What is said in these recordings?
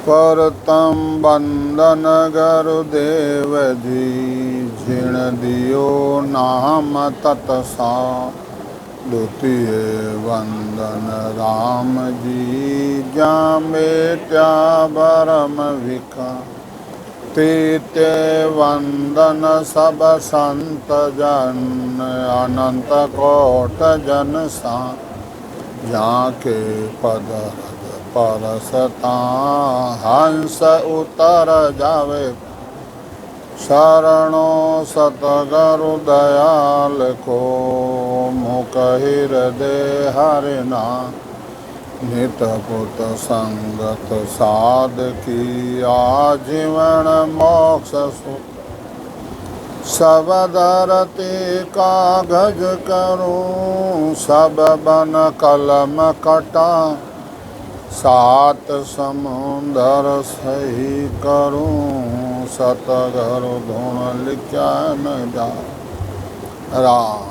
करतम बंदन गुरुदेव जी, जिण दियो नाम तत्सा। द्वितीय वंदन राम जी, जा बेट्या बरम विका। तृतीय वंदन सब संत जन, अनंत कोट जन सा। जाके पद परसता, हंस उतर जावे। शरणो सतगुरु दयाल को, मुख हृदय हरिना। नित पुत संगत साध की, आजीवन मोक्ष सुख। सब धरती कागज करूं, सब बन कलम कटा। सात समुंदर सही करूं, सतगुरु धुन लिखा न जा। राम।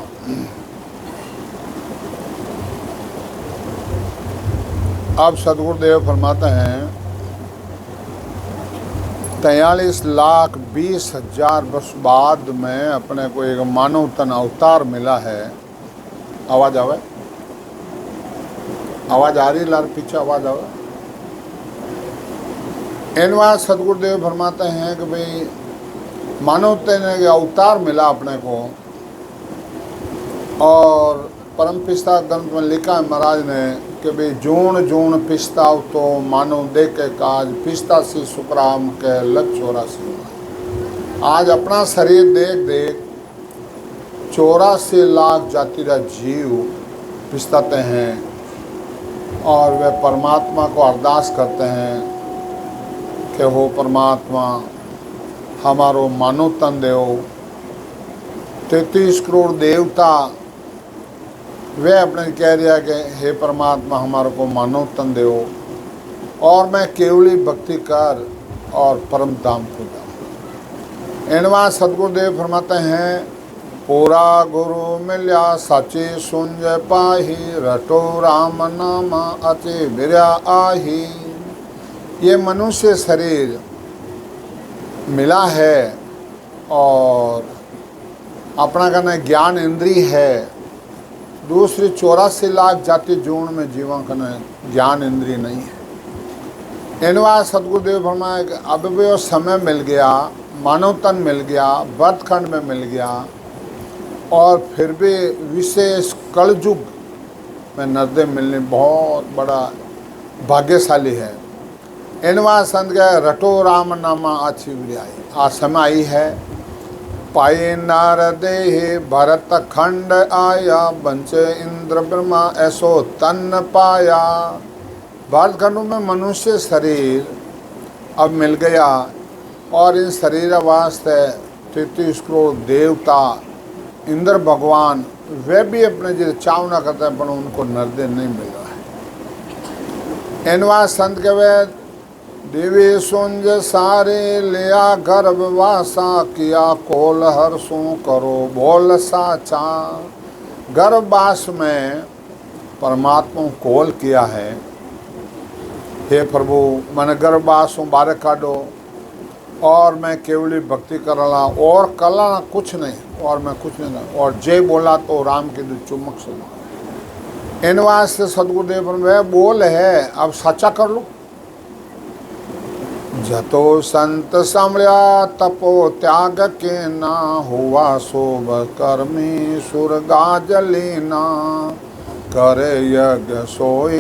अब सदगुरुदेव फरमाते हैं 43,20,000 वर्ष बाद में अपने को एक मानव तन अवतार मिला है। आवाज आवे? आवाज आ रही लार पीछे आवाज आवे? इन बात सदगुरुदेव फरमाते हैं कि भाई मानव तन एक अवतार मिला अपने को, और परम पिता ग्रंथ में लिखा है महाराज ने कि भाई जून जून पिस्ताव तो मानव दे के काज, पिस्ता सी सुखराम के लग 84। आज अपना शरीर देख देख 84 लाख जाति का जीव पिस्ताते हैं, और वे परमात्मा को अरदास करते हैं कि हो परमात्मा हमारो मानव तन देव। 33 करोड़ देवता वे अपने कह रहा कि हे परमात्मा हमारे को मानव तन दो, और मैं केवली भक्ति कर और परम धाम को जाऊँ। इनवा सदगुरुदेव फरमाते हैं पूरा गुरु मिल्या साची सुंज पाही, रटो राम नाम अति बिरया आही। ये मनुष्य शरीर मिला है और अपना कहना ज्ञान इंद्रिय है। दूसरी 84 लाख जाति जीवन में जीवन का ज्ञान इंद्रिय नहीं है। इनवा सदगुरुदेव फरमाया कि अब भी वो समय मिल गया, मानव तन मिल गया, वर्तखंड में मिल गया, और फिर भी विशेष कलयुग में नरदे मिलने बहुत बड़ा भाग्यशाली है। इनवा संत गए रटो राम नामा अच्छी बिरयाई। आज समय आई है, पाए नारदे भरत खंड आया, बंचे इंद्र ब्रह्मा ऐसो तन पाया। भारत खंड में मनुष्य शरीर अब मिल गया, और इन शरीर वास्ते 33 करोड़ देवता, इंद्र भगवान वे भी अपने जो चावना करते हैं, पर उनको नरदे नहीं मिल रहा है। इनवा संत के वे देवी सुंज सारे लिया गर्भवासा, किया कोल हर्षो करो बोल साचा। गर्भवास में परमात्मा कोल किया है, हे प्रभु मन गर्भवासों बारे काटो, और मैं केवली भक्ति करला और कला कुछ नहीं, और मैं कुछ नहीं, और जय बोला तो राम के दो चुमक सुना। इन वास्ते सदगुरुदेव वह बोल है, अब सच्चा कर लो। जतो संत संभल्या तपो त्याग के ना, हुआ शोभ कर्मी सुरगा जलीना। करे यज्ञ सोई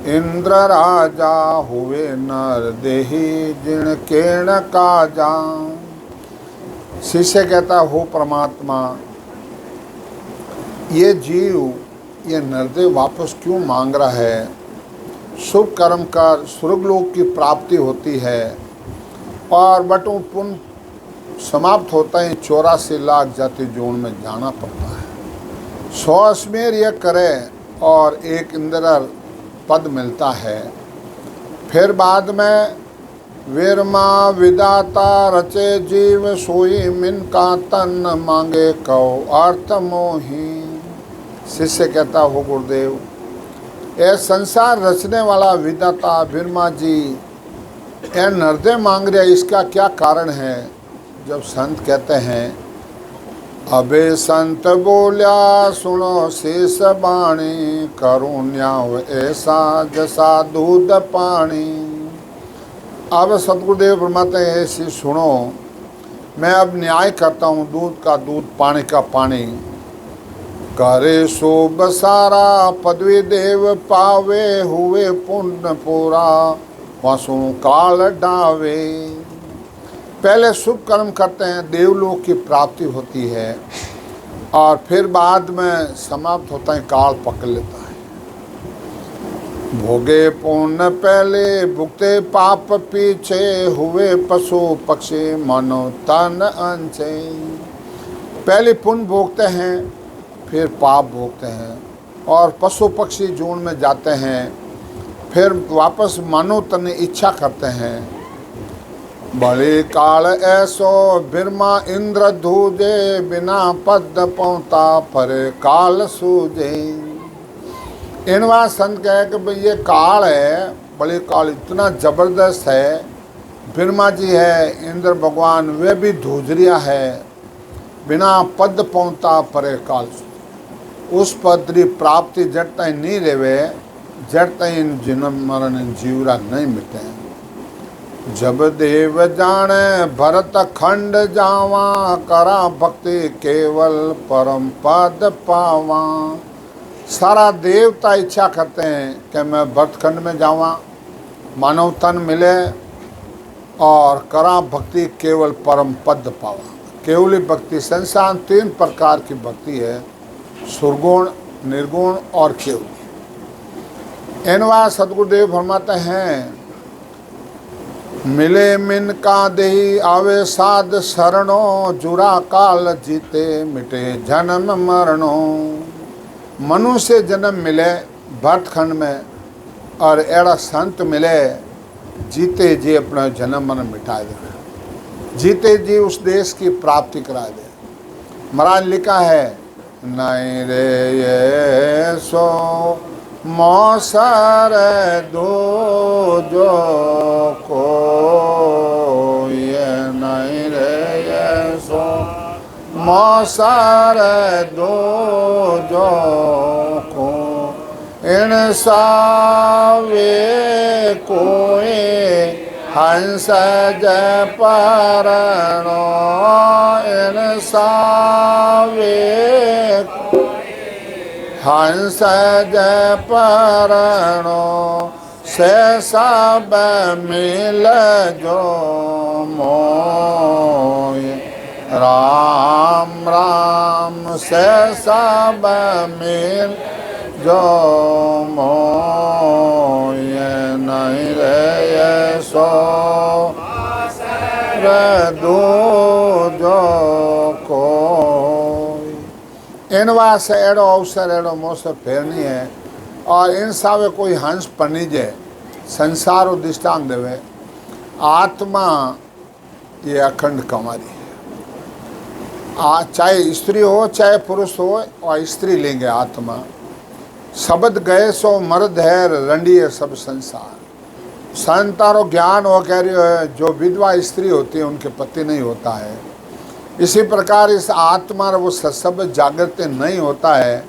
इंद्र राजा, हुए नर देही जिण केण काजा। शिष्य कहता हो परमात्मा ये जीव ये नरदेव वापस क्यों मांग रहा है। शुभ कर्म कर स्वर्गलोक की प्राप्ति होती है, और बटू पुण्य समाप्त होता है 84 लाख जाति जोन में जाना पड़ता है। 100 अश्मेर यह करे और एक इंद्र पद मिलता है। फिर बाद में वीरमा विदाता रचे जीव सोई, मिन का तन मांगे कौ अर्थ मोही। शिष्य कहता हो गुरुदेव ये संसार रचने वाला विदाता ब्रह्मा जी यह नरदे मांग रहा, इसका क्या कारण है? जब संत कहते हैं, अबे संत बोल्या सुनो शेष बाणी, करुण्या ऐसा जैसा दूध पानी। अब सतगुरुदेव फरमाते हैं, ऐसी सुनो, मैं अब न्याय करता हूँ, दूध का दूध पानी का पानी। करे सो बसारा पदवी देव पावे, हुए पुण्य पूरा वासु काल डावे। पहले शुभ कर्म करते हैं, देवलोक की प्राप्ति होती है, और फिर बाद में समाप्त होता है, काल पकड़ लेता है। भोगे पुण्य पहले भुगते पाप पीछे, हुए पशु पक्षी मनो तन अंचे। पहले पुण्य भोगते हैं, फिर पाप भोगते हैं, और पशु पक्षी जून में जाते हैं, फिर वापस मानो तन इच्छा करते हैं। बड़े काल ऐसो बिरमा इंद्र धूजे, बिना पद पौता पर काल सूझे। इनवा संत कहे कि भाई ये काल है, बड़े काल इतना जबरदस्त है। बिरमा जी है, इंद्र भगवान, वे भी धूजरिया है, बिना पद पौता पर काल सूझे। उस पद की प्राप्ति जट तक नहीं रेवे, जट तक इन जन्म मरण जीवरा नहीं मिटे। जब देव जाने भरत खंड जावा, करा भक्ति केवल परम पद पावा। सारा देवता इच्छा करते हैं कि मैं भरत खंड में जावा, मानव तन मिले, और करा भक्ति केवल परम पद पावा। केवली भक्ति, संसार 3 प्रकार की भक्ति है, सुरगुण, निर्गुण और केवली। एनवा सदगुरुदेव फरमाते हैं, मिले मिन का देही आवे साध शरणों, जुरा काल जीते मिटे जन्म मरणों। मनुष्य जन्म मिले भरतखंड में, और एड़ा संत मिले, जीते जी अपना जन्म मरण मिटा दे, जीते जी उस देश की प्राप्ति करा दे। महाराज लिखा है, नहीं रे ये सो मौसर दो जो को, ये नहीं रे ये सो मौसर दो जो को, इन सावे कोई हंस जय परणो, इन सावे हंस जय परणो, से सब मिल जो मोय। राम राम से सब मिल जो मोय, नहीं रे ये सो रे दो जो को। इन वास्ते एड़ो अवसर एड़ो मौसर फेर नहीं है, और इन सावे कोई हंस पनीजे संसार और दृष्टांत देवे। आत्मा ये अखंड कंवारी है, चाहे स्त्री हो चाहे पुरुष हो, और स्त्री लेंगे आत्मा। शब्द गए सो मर्द है, रंडिए सब संसार। संतारो ज्ञान हो कह रही है, जो विधवा स्त्री होती है उनके पति नहीं होता है। इसी प्रकार इस आत्मा वो सशब्द जागृत नहीं होता है,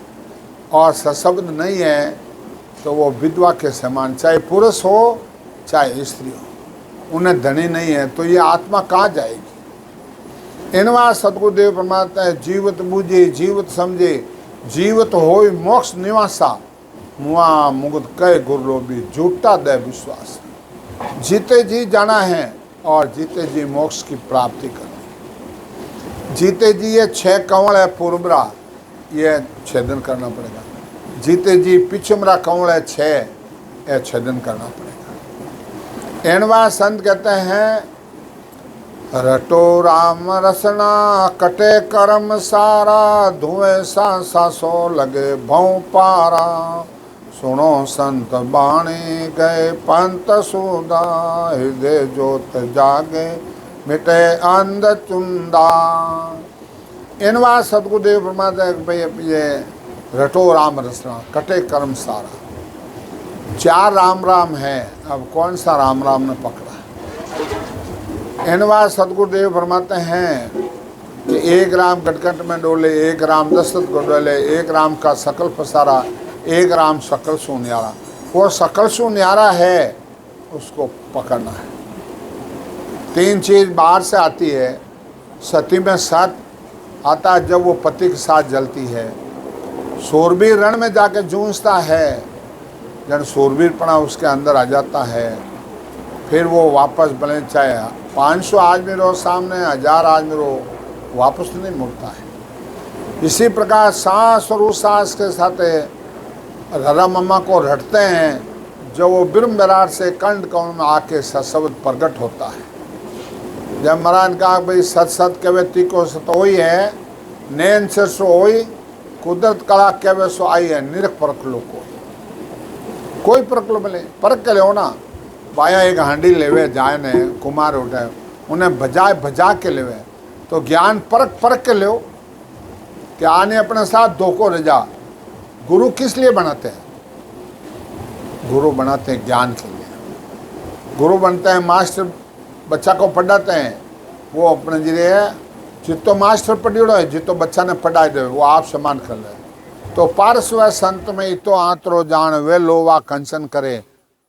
और सशब्द नहीं है तो वो विधवा के समान, चाहे पुरुष हो चाहे स्त्री हो, उन्हें धनी नहीं है, तो ये आत्मा कहाँ जाएगी? इनवा सदगुरुदेव फरमाता है, जीवत बूझे जीवत समझे, जीवत होय मोक्ष निवासा, मुआ मुगत कह गुरु भी झूठा दे विश्वास। जीते जी जाना है, और जीते जी मोक्ष की प्राप्ति करना। जीते जी ये 6 कंवल है पूर्वरा, ये छेदन करना पड़ेगा। जीते जी पिछमरा कंवल है 6, ये छेदन करना पड़ेगा। एनवा संत कहते हैं, रटो राम रसना कटे कर्म सारा, धुएं सा सो लगे भौं पारा। सुनो संत बाणी गए पंत सुदा, हृदय जोत जागे मिटे अंध चुंदा। इनवा सदगुरुदेव फरमाते हैं, भाई ये रटो राम रसना कटे कर्म सारा। 4 राम राम है, अब कौन सा राम राम ने पकड़ा? इनवा सतगुरुदेव फरमाते हैं कि 1 राम गटगट में डोले, 1 राम दशरथ को डोले, 1 राम का सकल पसारा, 1 राम सकल सु न्यारा। वो सकल सु न्यारा है, उसको पकड़ना है। 3 चीज़ बाहर से आती है। सती में सत आता है जब वो पति के साथ जलती है। शूरवीर रण में जाके जूझता है, जब शूरवीरपना उसके अंदर आ जाता है, फिर वो वापस भले चाहे 500 आदमी रहो सामने, 1000 आदमी रहो, वापस नहीं मुड़ता है। इसी प्रकार सांस और उस सांस के साथ राधा मम्मा को रटते हैं, जो वो ब्रह्म विराट से कंठ कौन में आके सत्शब्द प्रकट होता है। जब महाराज कहा भाई सत सत कवे तीको सत वही है, नैन से सो होई, कुदरत कला कवे सो आई है, निरख परख लो कोई परख लो मिले, परख के ले ना। बाया एक हांडी लेवे जाए ने कुमार उठे, उन्हें भजा के लेवे, तो ज्ञान परख के लो कि आने अपने साथ धोखो रजा। गुरु किस लिए बनाते हैं? गुरु बनाते हैं ज्ञान के लिए। गुरु बनते हैं मास्टर, बच्चा को पढ़ाते हैं, वो अपने जरिए जितो मास्टर पढ़ियोड़ो है, जितो बच्चा ने पढ़ाई दे वो आप समान कर ले। तो पारस व संत में इतो आंतरो जान, वे लोवा कंचन करे,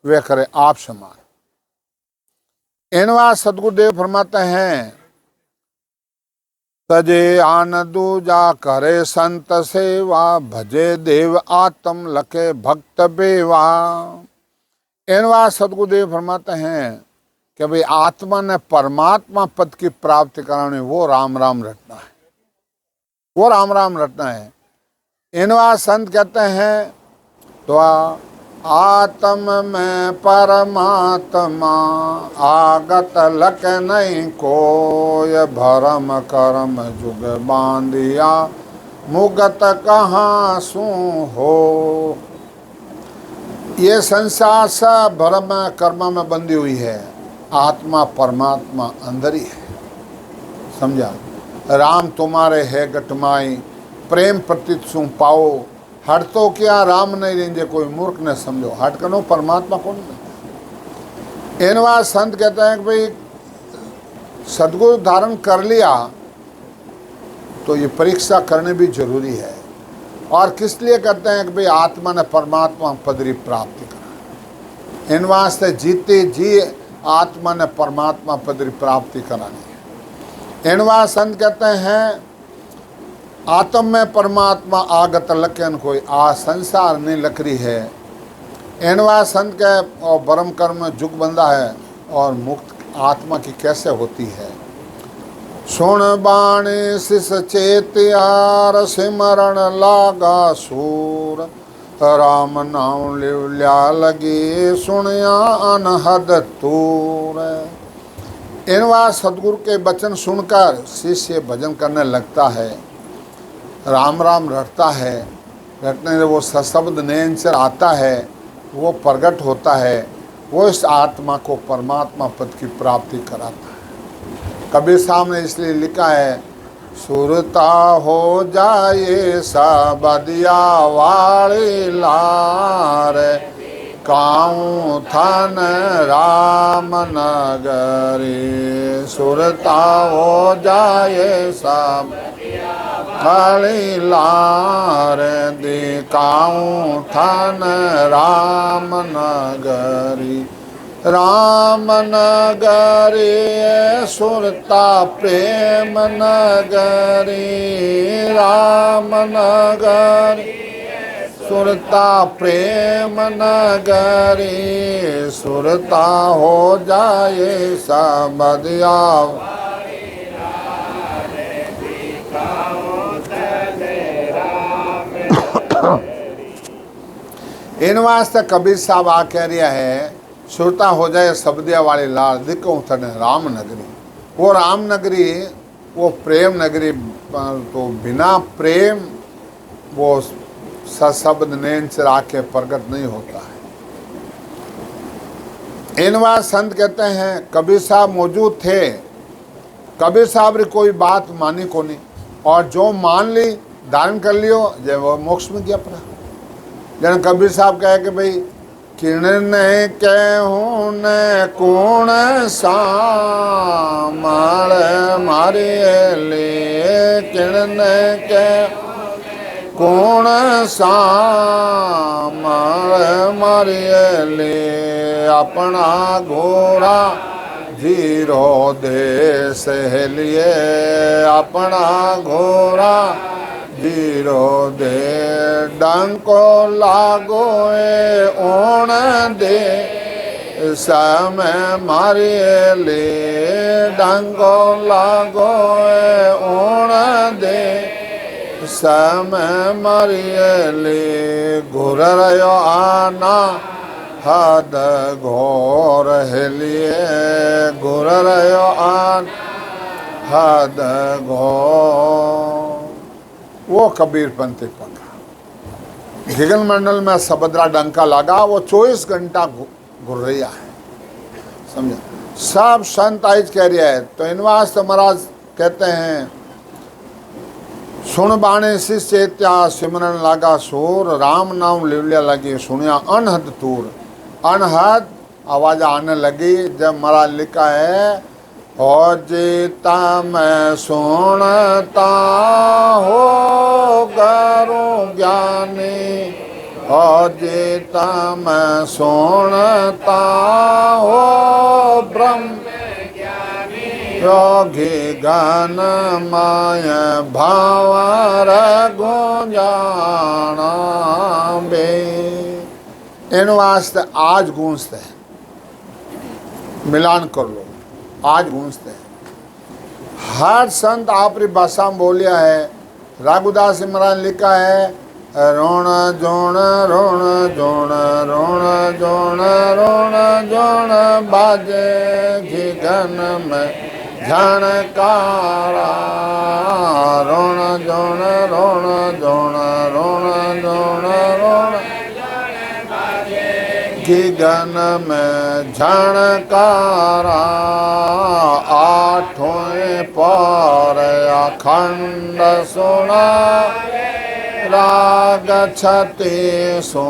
वे करे आप समान। इनवा सदगुरुदेव फरमाते हैं, तजे आन दूजा करे संत सेवा, भजे देव आत्म लखे भक्त बेवा। इनवा सदगुरुदेव फरमाते हैं कि भाई आत्मा ने परमात्मा पद की प्राप्ति कराने, वो राम राम रटना है, वो राम राम रटना है। इनवा संत कहते हैं तो आत्म में परमात्मा, आगत लक नहीं कोय, भरम करम जुग बांधिया, मुगत कहाँ सू हो। ये संसार सब भरम कर्म में बंधी हुई है, आत्मा परमात्मा अंदर ही है। समझा? राम तुम्हारे है गटमाई, प्रेम प्रतीत सू पाओ, हट तो क्या राम नहीं रेंजे, कोई मूर्ख ने समझो, हट करो परमात्मा कौन नहीं। इनवा संत कहते हैं कि भाई सदगुरु धारण कर लिया तो ये परीक्षा करनी भी जरूरी है। और किस लिए कहते हैं कि भाई आत्मा ने परमात्मा पदरी प्राप्ति करा। इन वास्ते जीते जी आत्मा ने परमात्मा पदरी प्राप्ति करानी है। इनवा संत कहते हैं आत्म में परमात्मा आगत लखन कोई, आ संसार नहीं लकड़ी है। इनवा संत के और ब्रह्म कर्म जुग बंदा है, और मुक्त आत्मा की कैसे होती है। सुन बाणी शिष चेतियार, सिमरण लागा सूर, राम नाम लिया लगी, सुनिया अनहद तूर। इनवा सदगुरु के वचन सुनकर शिष्य भजन करने लगता है, राम राम रटता है। रटने से वो सशब्द नैन से आता है, वो प्रकट होता है, वो इस आत्मा को परमात्मा पद की प्राप्ति कराता है। कबीर साहब ने इसलिए लिखा है, सुरता हो जाए सबदिया वाली लार, काऊं थन राम नगरी। सुरता हो जाए सब वाली लार, दिखाऊं थन राम नगरी। राम नगरी सुरता प्रेम नगरी, राम नगरी सुरता प्रेम नगरी। सुरता हो जाए सबदिया, इन वास्ते कबीर साहब आ कह रहा है, सुरता हो जाए सबदिया वाली लाल, दिखो थने राम नगरी। वो राम नगरी, वो प्रेम नगरी, तो बिना प्रेम वो सशब्द नैन से आके प्रकट नहीं होता है। इनवा संत कहते हैं कबीर साहब मौजूद थे, कबीर साहब ने कोई बात मानी को नहीं, और जो मान ली धारण कर लियो, जब वो मोक्ष में गया अपना। जन कबीर साहब कहे कि भाई किरण कहूँ न कौन सामल मारे ले, किरण कह कौन सामल मारे ले, अपना घोड़ा जीरो देश लिए, अपना घोड़ा जीरो दे, डंको लागो ओण दे समय मारे ले, डंको लागो ओण दे समय मारे ले, घुर रयो आना हद घोर हेलिए, घुर रयो आन हद घोर। वो कबीर पंथी पका गिगन मंडल में सबद्रा डंका लगा, वो 24 घंटा घुर्रिया है, समझे। सब संत आज कह रहा है। तो इन वास्ते महाराज कहते हैं, सुन बाणे शिष्य त्या सिमरन लागा सूर, राम नाम लिवलिया लगी सुनिया अनहद तूर। अनहद आवाज आने लगी जब महाराज लिखा है, और जीता मैं सुनता हो गरु ज्ञानी, और जीता मैं सुनता हो ब्रह्म योगी गण माय भावर गुंजाना बे। इन वास्ते आज गूंजते हैं, मिलान कर लो, आज गूंजते हैं। हर संत आपरी भाषा में बोलिया है। रघुदास महाराज लिखा है, रोण जोण रोण जोण रोण जोण रोण जोण बाजे घिगन में झणकारा, रोण जोण रोण जोण रोण जोण रोण घिगन में झणकारा, आठों पर अखंड सुना राग छते सो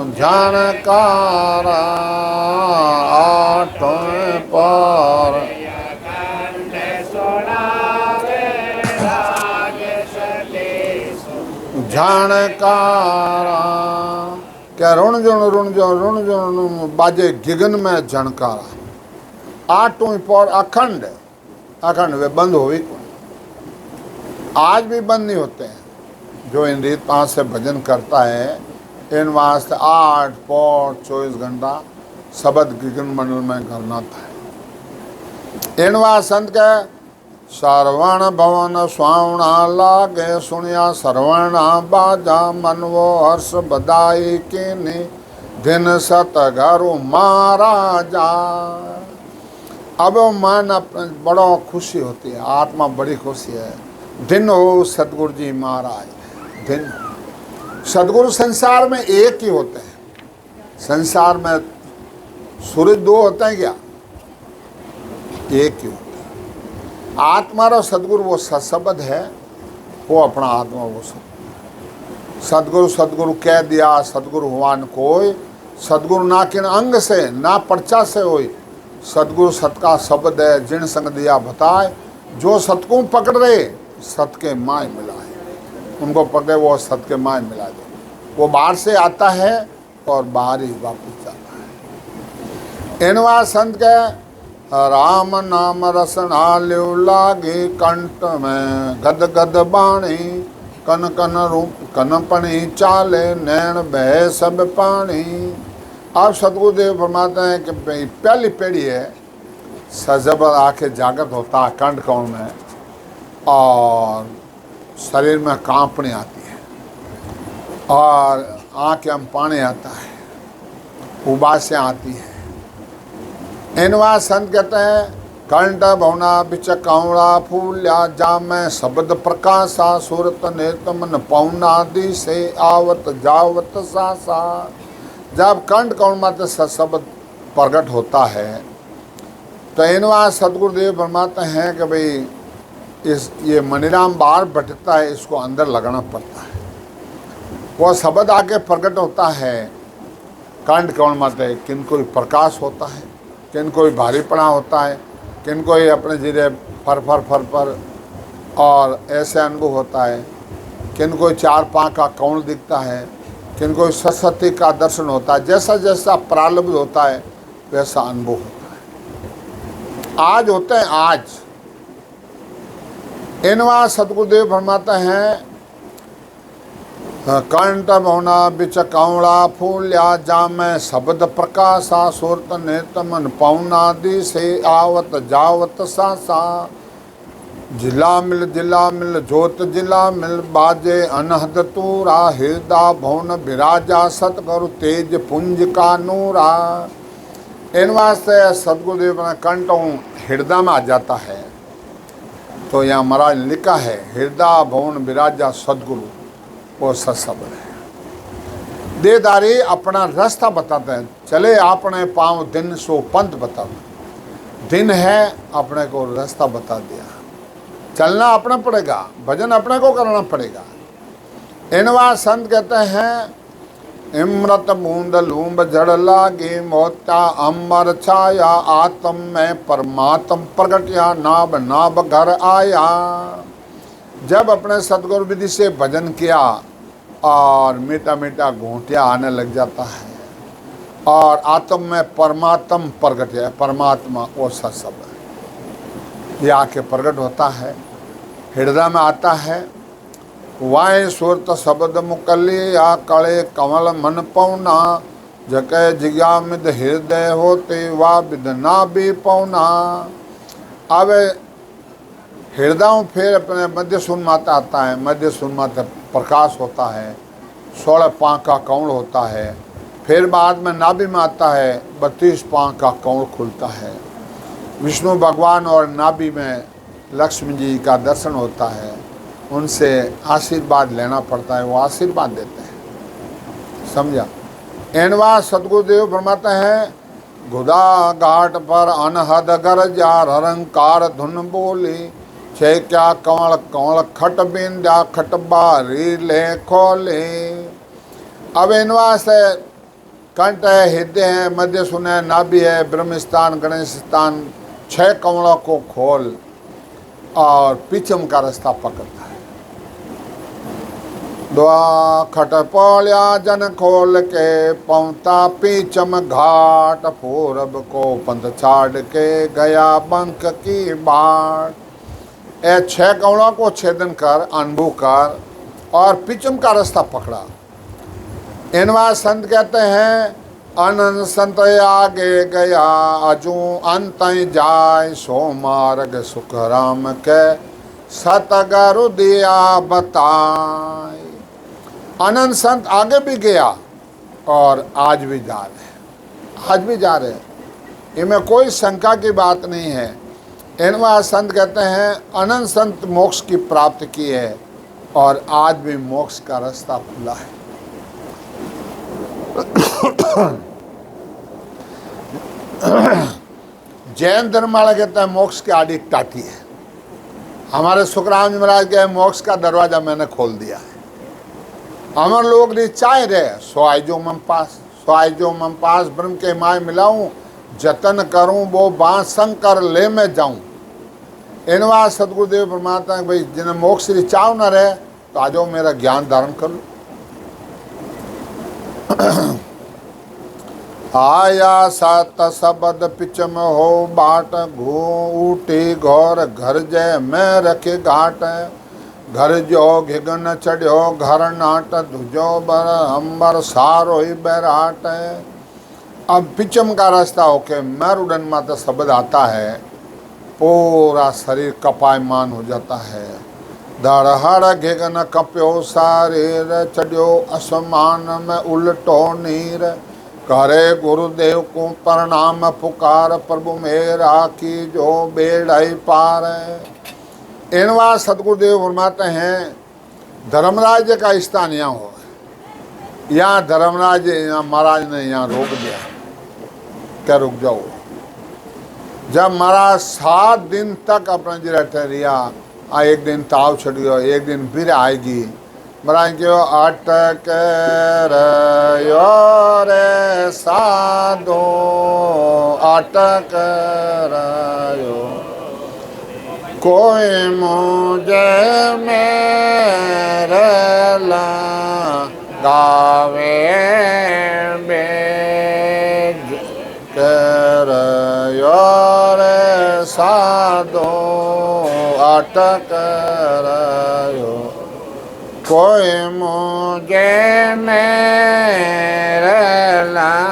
झणकारा, आठों पर झणकारा। क्या रुण जोण बाजे गिगन में झणकारा, आठों पर अखंड, अखंड वे बंद हो भी कौन, आज भी बंद नहीं होते हैं। जो इन रीत 5 से भजन करता है, इन वास्ते 8 पौर 24 घंटा शब्द गिगन मंडल में करना था। इन वास्ते संत के श्रवण भवन स्वावणा लागे, सुनिया श्रवणा बाजा मन वो हर्ष बधाई कीनी, दिन सत घरु महाराजा। अब मन बड़ा खुशी होती है, आत्मा बड़ी खुशी है। दिन हो सतगुरु जी महाराज, दिन सदगुरु संसार में एक ही होते हैं। संसार में सूरज 2 होते हैं क्या? एक ही होते हैं। आत्मा और सदगुरु वो सत्शब्द है, वो अपना आत्मा वो सदगुरु। सदगुरु कह दिया सदगुरु हुआ न कोई, सदगुरु ना किन अंग से ना पर्चा से होई, सदगुरु सत का शब्द है जिन संग दिया बताए, जो सत को पकड़ रहे सत के माय मिलाए, उनको पकड़े वो सत के माय मिला दे। वो बाहर से आता है और बाहर ही वापस जाता है। इनवा संत के राम नाम रसना लिव लागे, कंठ में गद गद बाणी, कन कन रूप कन पणी चाले, नैन बह सब पानी। अब सतगुरुदेव फरमाते हैं कि पहली पीढ़ी है सजब आके जागृत होता है कंठ कौन में, और शरीर में कांपनी आती है, और आँखें में पानी आता है, उबासें आती हैं। इनवा संत कहते हैं कंठ भवना बिच कौड़ा फूल्या, जामै शब्द प्रकाशा, सूरत नेत मन पौनादि से आवत जावत सासा। जब कंठ कौन मात्र शब्द प्रकट होता है तो इनवा सदगुरुदेव फरमाते हैं कि भाई ये मनीराम बाहर भटकता है, इसको अंदर लगाना पड़ता है। वो शब्द आके प्रकट होता है कंठ कौन माते किन कोई प्रकाश होता है, किन कोई भारीपना होता है, किन कोई अपने जीरे फर फर फर फर और ऐसे अनुभव होता है, किन कोई 4 पाँव का कौन दिखता है, किन कोई सरस्वती का दर्शन होता है। जैसा जैसा प्रारब्ध होता है वैसा अनुभव होता है। आज होते हैं आज इनवा सतगुरुदेव फरमाते हैं कंठ भवना बिच कौड़ा फूल्या जामे शब्द प्रकाशा सुरत नेत मन पौनादि से आवत जावत सा जिला मिल जोत जिला मिल बाजे अनहद तूरा हृदा भवन विराजा सतगुरु तेज पुंज का नूरा। इन वास्ते सतगुरुदेव ने कंठ हृदय में आ जाता है। तो यहाँ महाराज लिखा है हृदय भवन विराजा सतगुरु वो सत्सबद है। देदारी अपना रास्ता बताते हैं, चले अपने पाँव दिन सो पंथ बता। दिन है अपने को रास्ता बता दिया, चलना अपना पड़ेगा, भजन अपने को करना पड़ेगा। इनवा संत कहते हैं इमृत बूंद लूंब जड़ लागे मोत्या अमर छाया आत्म में परमात्म प्रगटिया नाभ नाभ घर आया। जब अपने सतगुरु विधि से भजन किया और मीठा मीठा घूंटिया आने लग जाता है और आत्म में परमात्म प्रगट है, परमात्मा वो सत्सब है, ये आके प्रकट होता है, हृदय में आता है। वाय सुरत शब्द मुकली या कड़े कमल मन पौना जके जिज्ञा मिद हृदय होते वा विद ना भी पौना। अब हृदय फिर अपने मध्य सुन्माता आता है, मध्य सुन्माता प्रकाश होता है, 16 पाँव का कौड़ होता है। फिर बाद में नाभि में आता है, 32 पाँव का कौड़ खुलता है। विष्णु भगवान और नाभि में लक्ष्मी जी का दर्शन होता है, उनसे आशीर्वाद लेना पड़ता है, वो आशीर्वाद देते हैं। समझा। एनवा सतगुरुदेव फरमाते हैं गुदा घाट पर अनहद गरजा रंकार धुन बोली छे क्या कंवल कंवल खट बिंदा खट बारी ले खोले। अब इनवा से कंठ है, हृदय है, मध्य सुन है, नाभि है, ब्रह्मस्थान गणेश स्थान, 6 कंवलों को खोल और पीछम का रास्ता पकड़ता है। द्वा खट पौलिया जन खोल के पहुंचा पीछम घाट पूरब को पंथ छाड़ के गया बंक की बाट। 6 कंवलों को छेदन कर अनुभव कर और पीछम का रास्ता पकड़ा। इनवा संत कहते हैं अनंत संत आगे गया अजू अंत जाय सो मार्ग सुख राम के सतगुरु दिया बताए। अनंत संत आगे भी गया और आज भी जा रहे हैं, आज भी जा रहे हैं, इनमें कोई शंका की बात नहीं है। इनवा संत कहते हैं अनंत संत मोक्ष की प्राप्ति की है और आज भी मोक्ष का रास्ता खुला है। जैन धर्म वाला कहता है मोक्ष की आड़ी टाटी है। हमारे सुखराम जी महाराज के मोक्ष का दरवाजा मैंने खोल दिया है। हमार लोग चाह रहे सोआई जो मम पास, सोआई जो मम पास ब्रह्म के माय मिलाऊं जतन करूं वो बात संग कर ले मैं जाऊं। इनवा सतगुरुदेव फरमाता है भाई जिन्हें मोक्ष की चाव न रहे तो आ जाओ मेरा ज्ञान धारण कर लो। आया सात शब्द पिचम हो बाट घो ऊटी घोर घर जय मैं रखे घाट। घर जो घिगन चढ़ो घर नाट दुजो बर अंबर सारो ही बैराट। अब पिचम का रास्ता होके मैरुडन माता शब्द आता है, पूरा शरीर कपायमान हो जाता है। धड़हड़ घिगन कप्यो शरीर चढ़ो असमान में उल्टो नीर। करे गुरुदेव को प्रणाम पुकार प्रभु मेरा की जो बेड़ाई पार। इनवा सतगुरुदेव फरमाते हैं धर्मराज का स्थान यहाँ हो, यहाँ धर्मराज यहाँ महाराज ने यहाँ रोक दिया, क्या रुक जाओ। जब महाराज 7 दिन तक अपना जिरा ठहरिया, एक दिन ताव छट गया, एक दिन फिर आएगी, महाराज क्यों अटक रयो रे साधो अटक रयो कोई मुझे मेरे लगावे बेज कर रे साधो अटक रयो कोई मुझे मेरे लगावे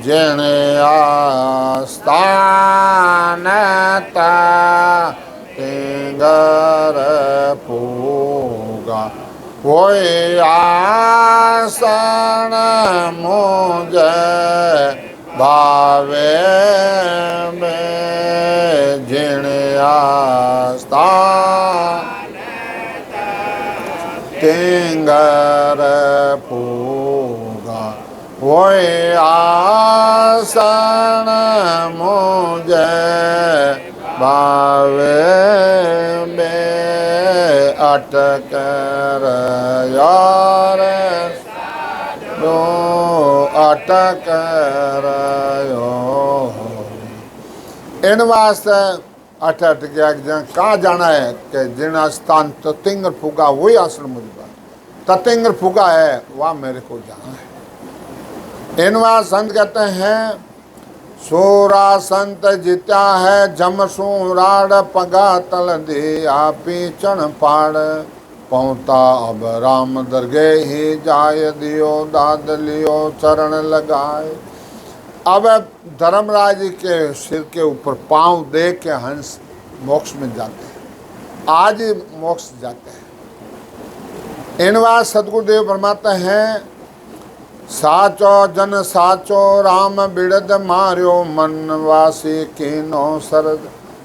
जिन आस्थान तिंगर पूगा वही आसन मुझे भावे में जिन आस्थान तिंगर पूगा वही आसन मुझे भावे में अटक यार रो अटक रयो इन वास्ते अटक गया कहाँ जाना है कि जिन स्थान ततिंगर फूगा वही आसन मुझे ततिंगर फूगा है वहाँ मेरे को जाना है। इनवा संत कहते हैं सूरा संत जित्या है जमसू राड़ पगा तल दिया पीछण पाड़ पहुँता अब राम दरगे ही जाय दियो दाद लियो चरण लगाए। अब धर्मराज जी के सिर के ऊपर पांव दे के हंस मोक्ष में जाते हैं, आज ही मोक्ष जाते हैं। इनवा सदगुरुदेव फरमाते हैं साचो जन साचो राम बिड़द मार्यो मनवासी कीनो सरद।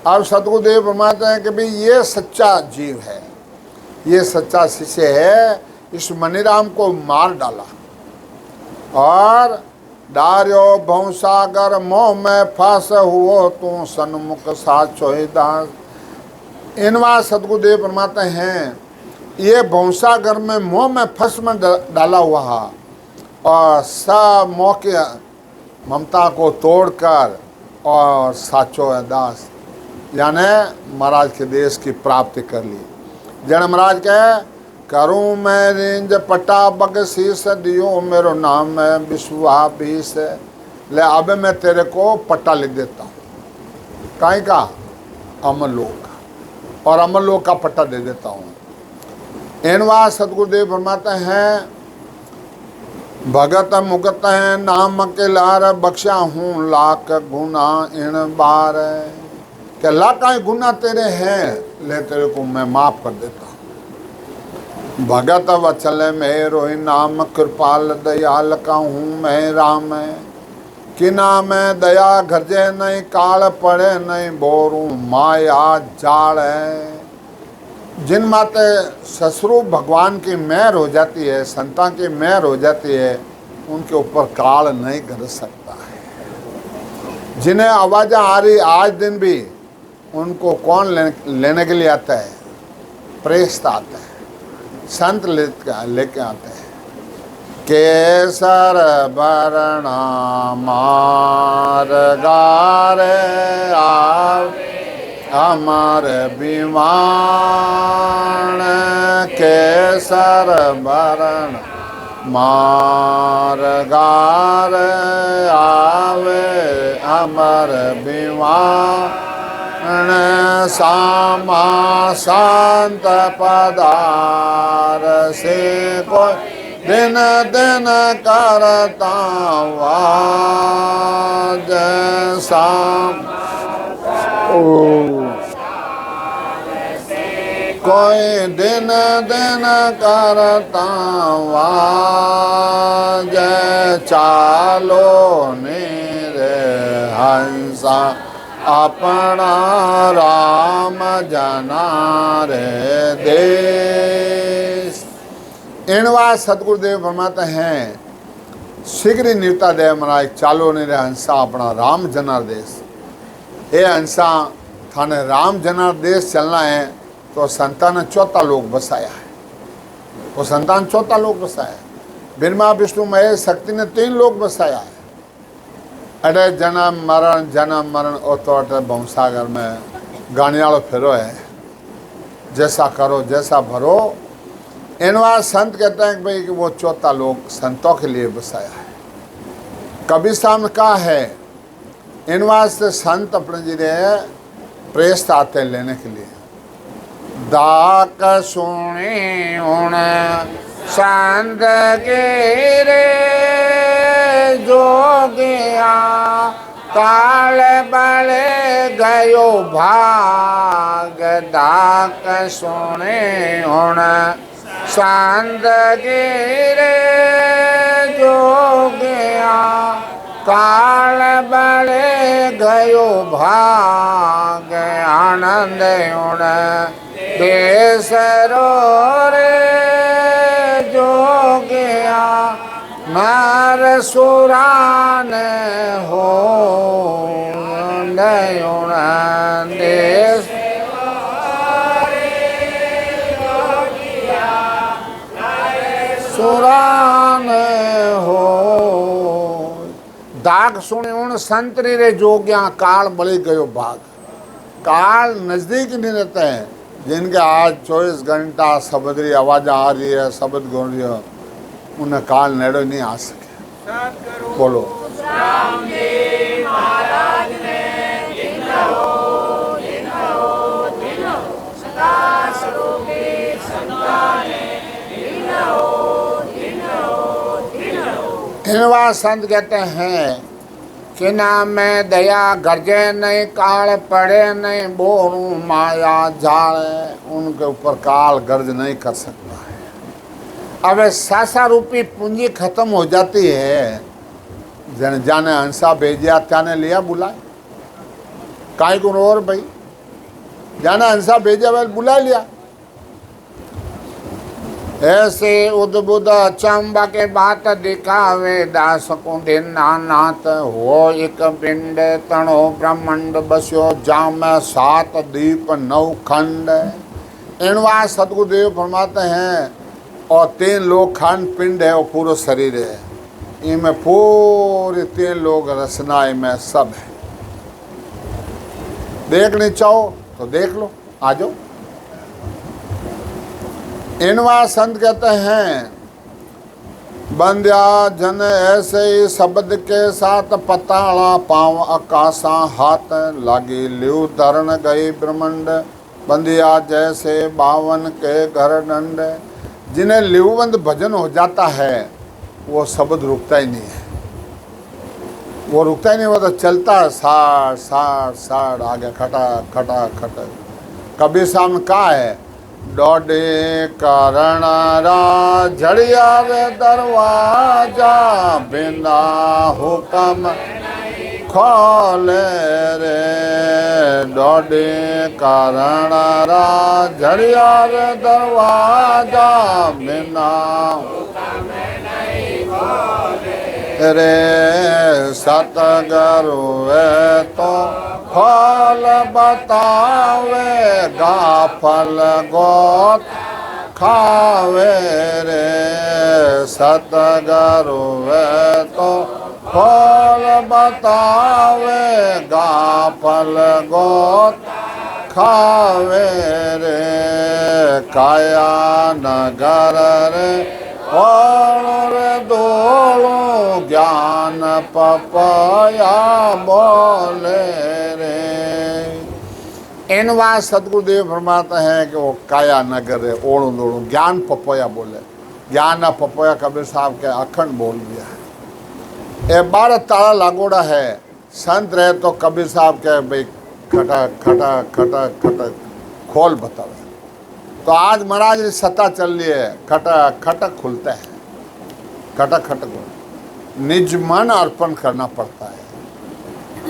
अब सदगुरुदेव फरमाते हैं कि भाई ये सच्चा जीव है, ये सच्चा शिष्य है, इस मनीराम को मार डाला और डार्यो भवसागर मोह में फंस हुओ तू सन्मुख साचो दास। इनवा सदगुरुदेव फरमाते हैं ये भवसागर में मोह में फंस में डाला हुआ है और सब मोह की ममता को तोड़कर और साचो दास यानी महाराज के देश की प्राप्ति कर ली। जन महाराज कहे करूँ मैं रेंज पटा बगसीस दियो मेरो नाम है विश्वा बीस। ले अब मैं तेरे को पट्टा लिख देता हूँ कहीं का अमरलोक का और अमरलोक का पट्टा दे देता हूँ। इनवा सदगुरुदेव फरमाते हैं भगत मुगत है नाम के लार बख्शा हूँ लाख गुना इन बार। क्या लाख गुना तेरे हैं ले तेरे को मैं माफ कर देता हूँ। भगत वचल मेरो नाम कृपाल दयाल का हूँ मैं राम कि नाम दया घरजे नहीं काल पड़े नहीं बोरू माया जाल है। जिन माते ससुरु भगवान की मेहर हो जाती है, संतान की मेहर हो जाती है, उनके ऊपर काल नहीं कर सकता है। जिन्हें आवाज़ें आ रही आज दिन भी उनको कौन लेने के लिए आता है? प्रेस्त आता है, संत लेके आते हैं। केसर बरना मार गारे अमर विमान केसर बरण मार गार आवे अमर विमान सामा शांत पदार से कोई दिन दिन करता वाज साम कोई दिन दिन करता वाज चालो मेरे हंसा अपना राम जना रे देश। इनवा सदगुरुदेव फरमाते हैं शीघ्र निर्ता दे महाराज चालो ने रे हंसा अपना राम जना देश। हे हंसा थाने राम जनादेश चलना है तो संतान ने 14 लोक बसाया है। वो संतान 14 लोक बसाया है। ब्रह्मा विष्णु महेश शक्ति ने 3 लोक बसाया है। अरे जन्म मरण ओतो अटे भवसागर में गानियालो फेरो है। जैसा करो जैसा भरो। इनवा संत कहते हैं कि भाई कि वो 14 लोक संतों के लिए बसाया है। कबीर साहब ने कहा है इनवा से संत अपने जी प्रेस्त आते लेने के लिए। दाक सुनी उन संत गिरे जोगिया काल बड़े गयो भाग। दाक सुने उन संत गिरे जोगिया काल बड़े गयो भाग। आनंद उन बेसरो रे जोगिया नर सुरान हो नयुण देश सुरान हो। दाग सुने उन संतरी रे जोगिया काल बलि गयो भाग। काल नजदीक नहीं रहते हैं। जिनके आज 24 घंटा शब्द री आवाज़ आ रही है, शब्द गुण रही है, उन्हें काल नेड़ो नहीं आ सके। बोलो इनवा संत कहते हैं कि ना मैं दया गरजे नहीं काल पड़े नहीं बोरू माया जाले। उनके ऊपर काल गर्ज नहीं कर सकता है। अब सासा रूपी पूंजी खत्म हो जाती है। जन जाने हंसा भेजिया त्याने लिया बुलाए काय गुण और भाई जाने हंसा भेजा वह बुला लिया। ऐसे उद्बुद चंबा के बात दिखावे दास को नाथ हो। एक पिंड तणो ब्रह्मंड बस्यो जाम 7 दीप 9 खंड। इनवा सतगुरुदेव फरमाते हैं और 3 लोग खंड पिंड है और पूरा शरीर है। इनमें पूरे 3 लोग रचना में सब है। देखने चाहो तो देख लो, आ जाओ। इनवा संत कहते हैं बंध्या जन ऐसे ही शब्द के साथ पताला पाँव आकाशा हाथ लागी लिव धरण गई ब्रह्मंड। बंधिया जैसे 52 के घर दंड। जिन्हें लिवबंद भजन हो जाता है वो शब्द रुकता ही नहीं है। वो रुकता ही नहीं, वो तो चलता है साड़ साड़ साड़ आगे खटा खटा खटा। कबीर साहब ने कहा है डोडे कारण झड़िया रे दरवाजा बिना हुक्म खोले रे। डोडे कारण झड़िया रे दरवाजा बिना रे। सतगुरु तो फल बतावे गाफल गोत खावे रे। सतगुरु तो फल बतावे गाफल गोत खावे रे। काया नगर रे और दोलो ज्ञान पपया बोले रे। इनवा सतगुरुदेव फरमाते हैं कि वो काया नगर है ओणु दोड़ू ज्ञान पपोया बोले। ज्ञान ना पपोया कबीर साहब के अखंड बोल दिया है। ये 12 ताला लागोड़ा है। संत रहे तो कबीर साहब के भाई खटक खटक खटक खटक खोल बतावे। तो आज महाराज की सत्ता चल रही है, खटक खटक खुलता है। खटक खटक निज मन अर्पण करना पड़ता है।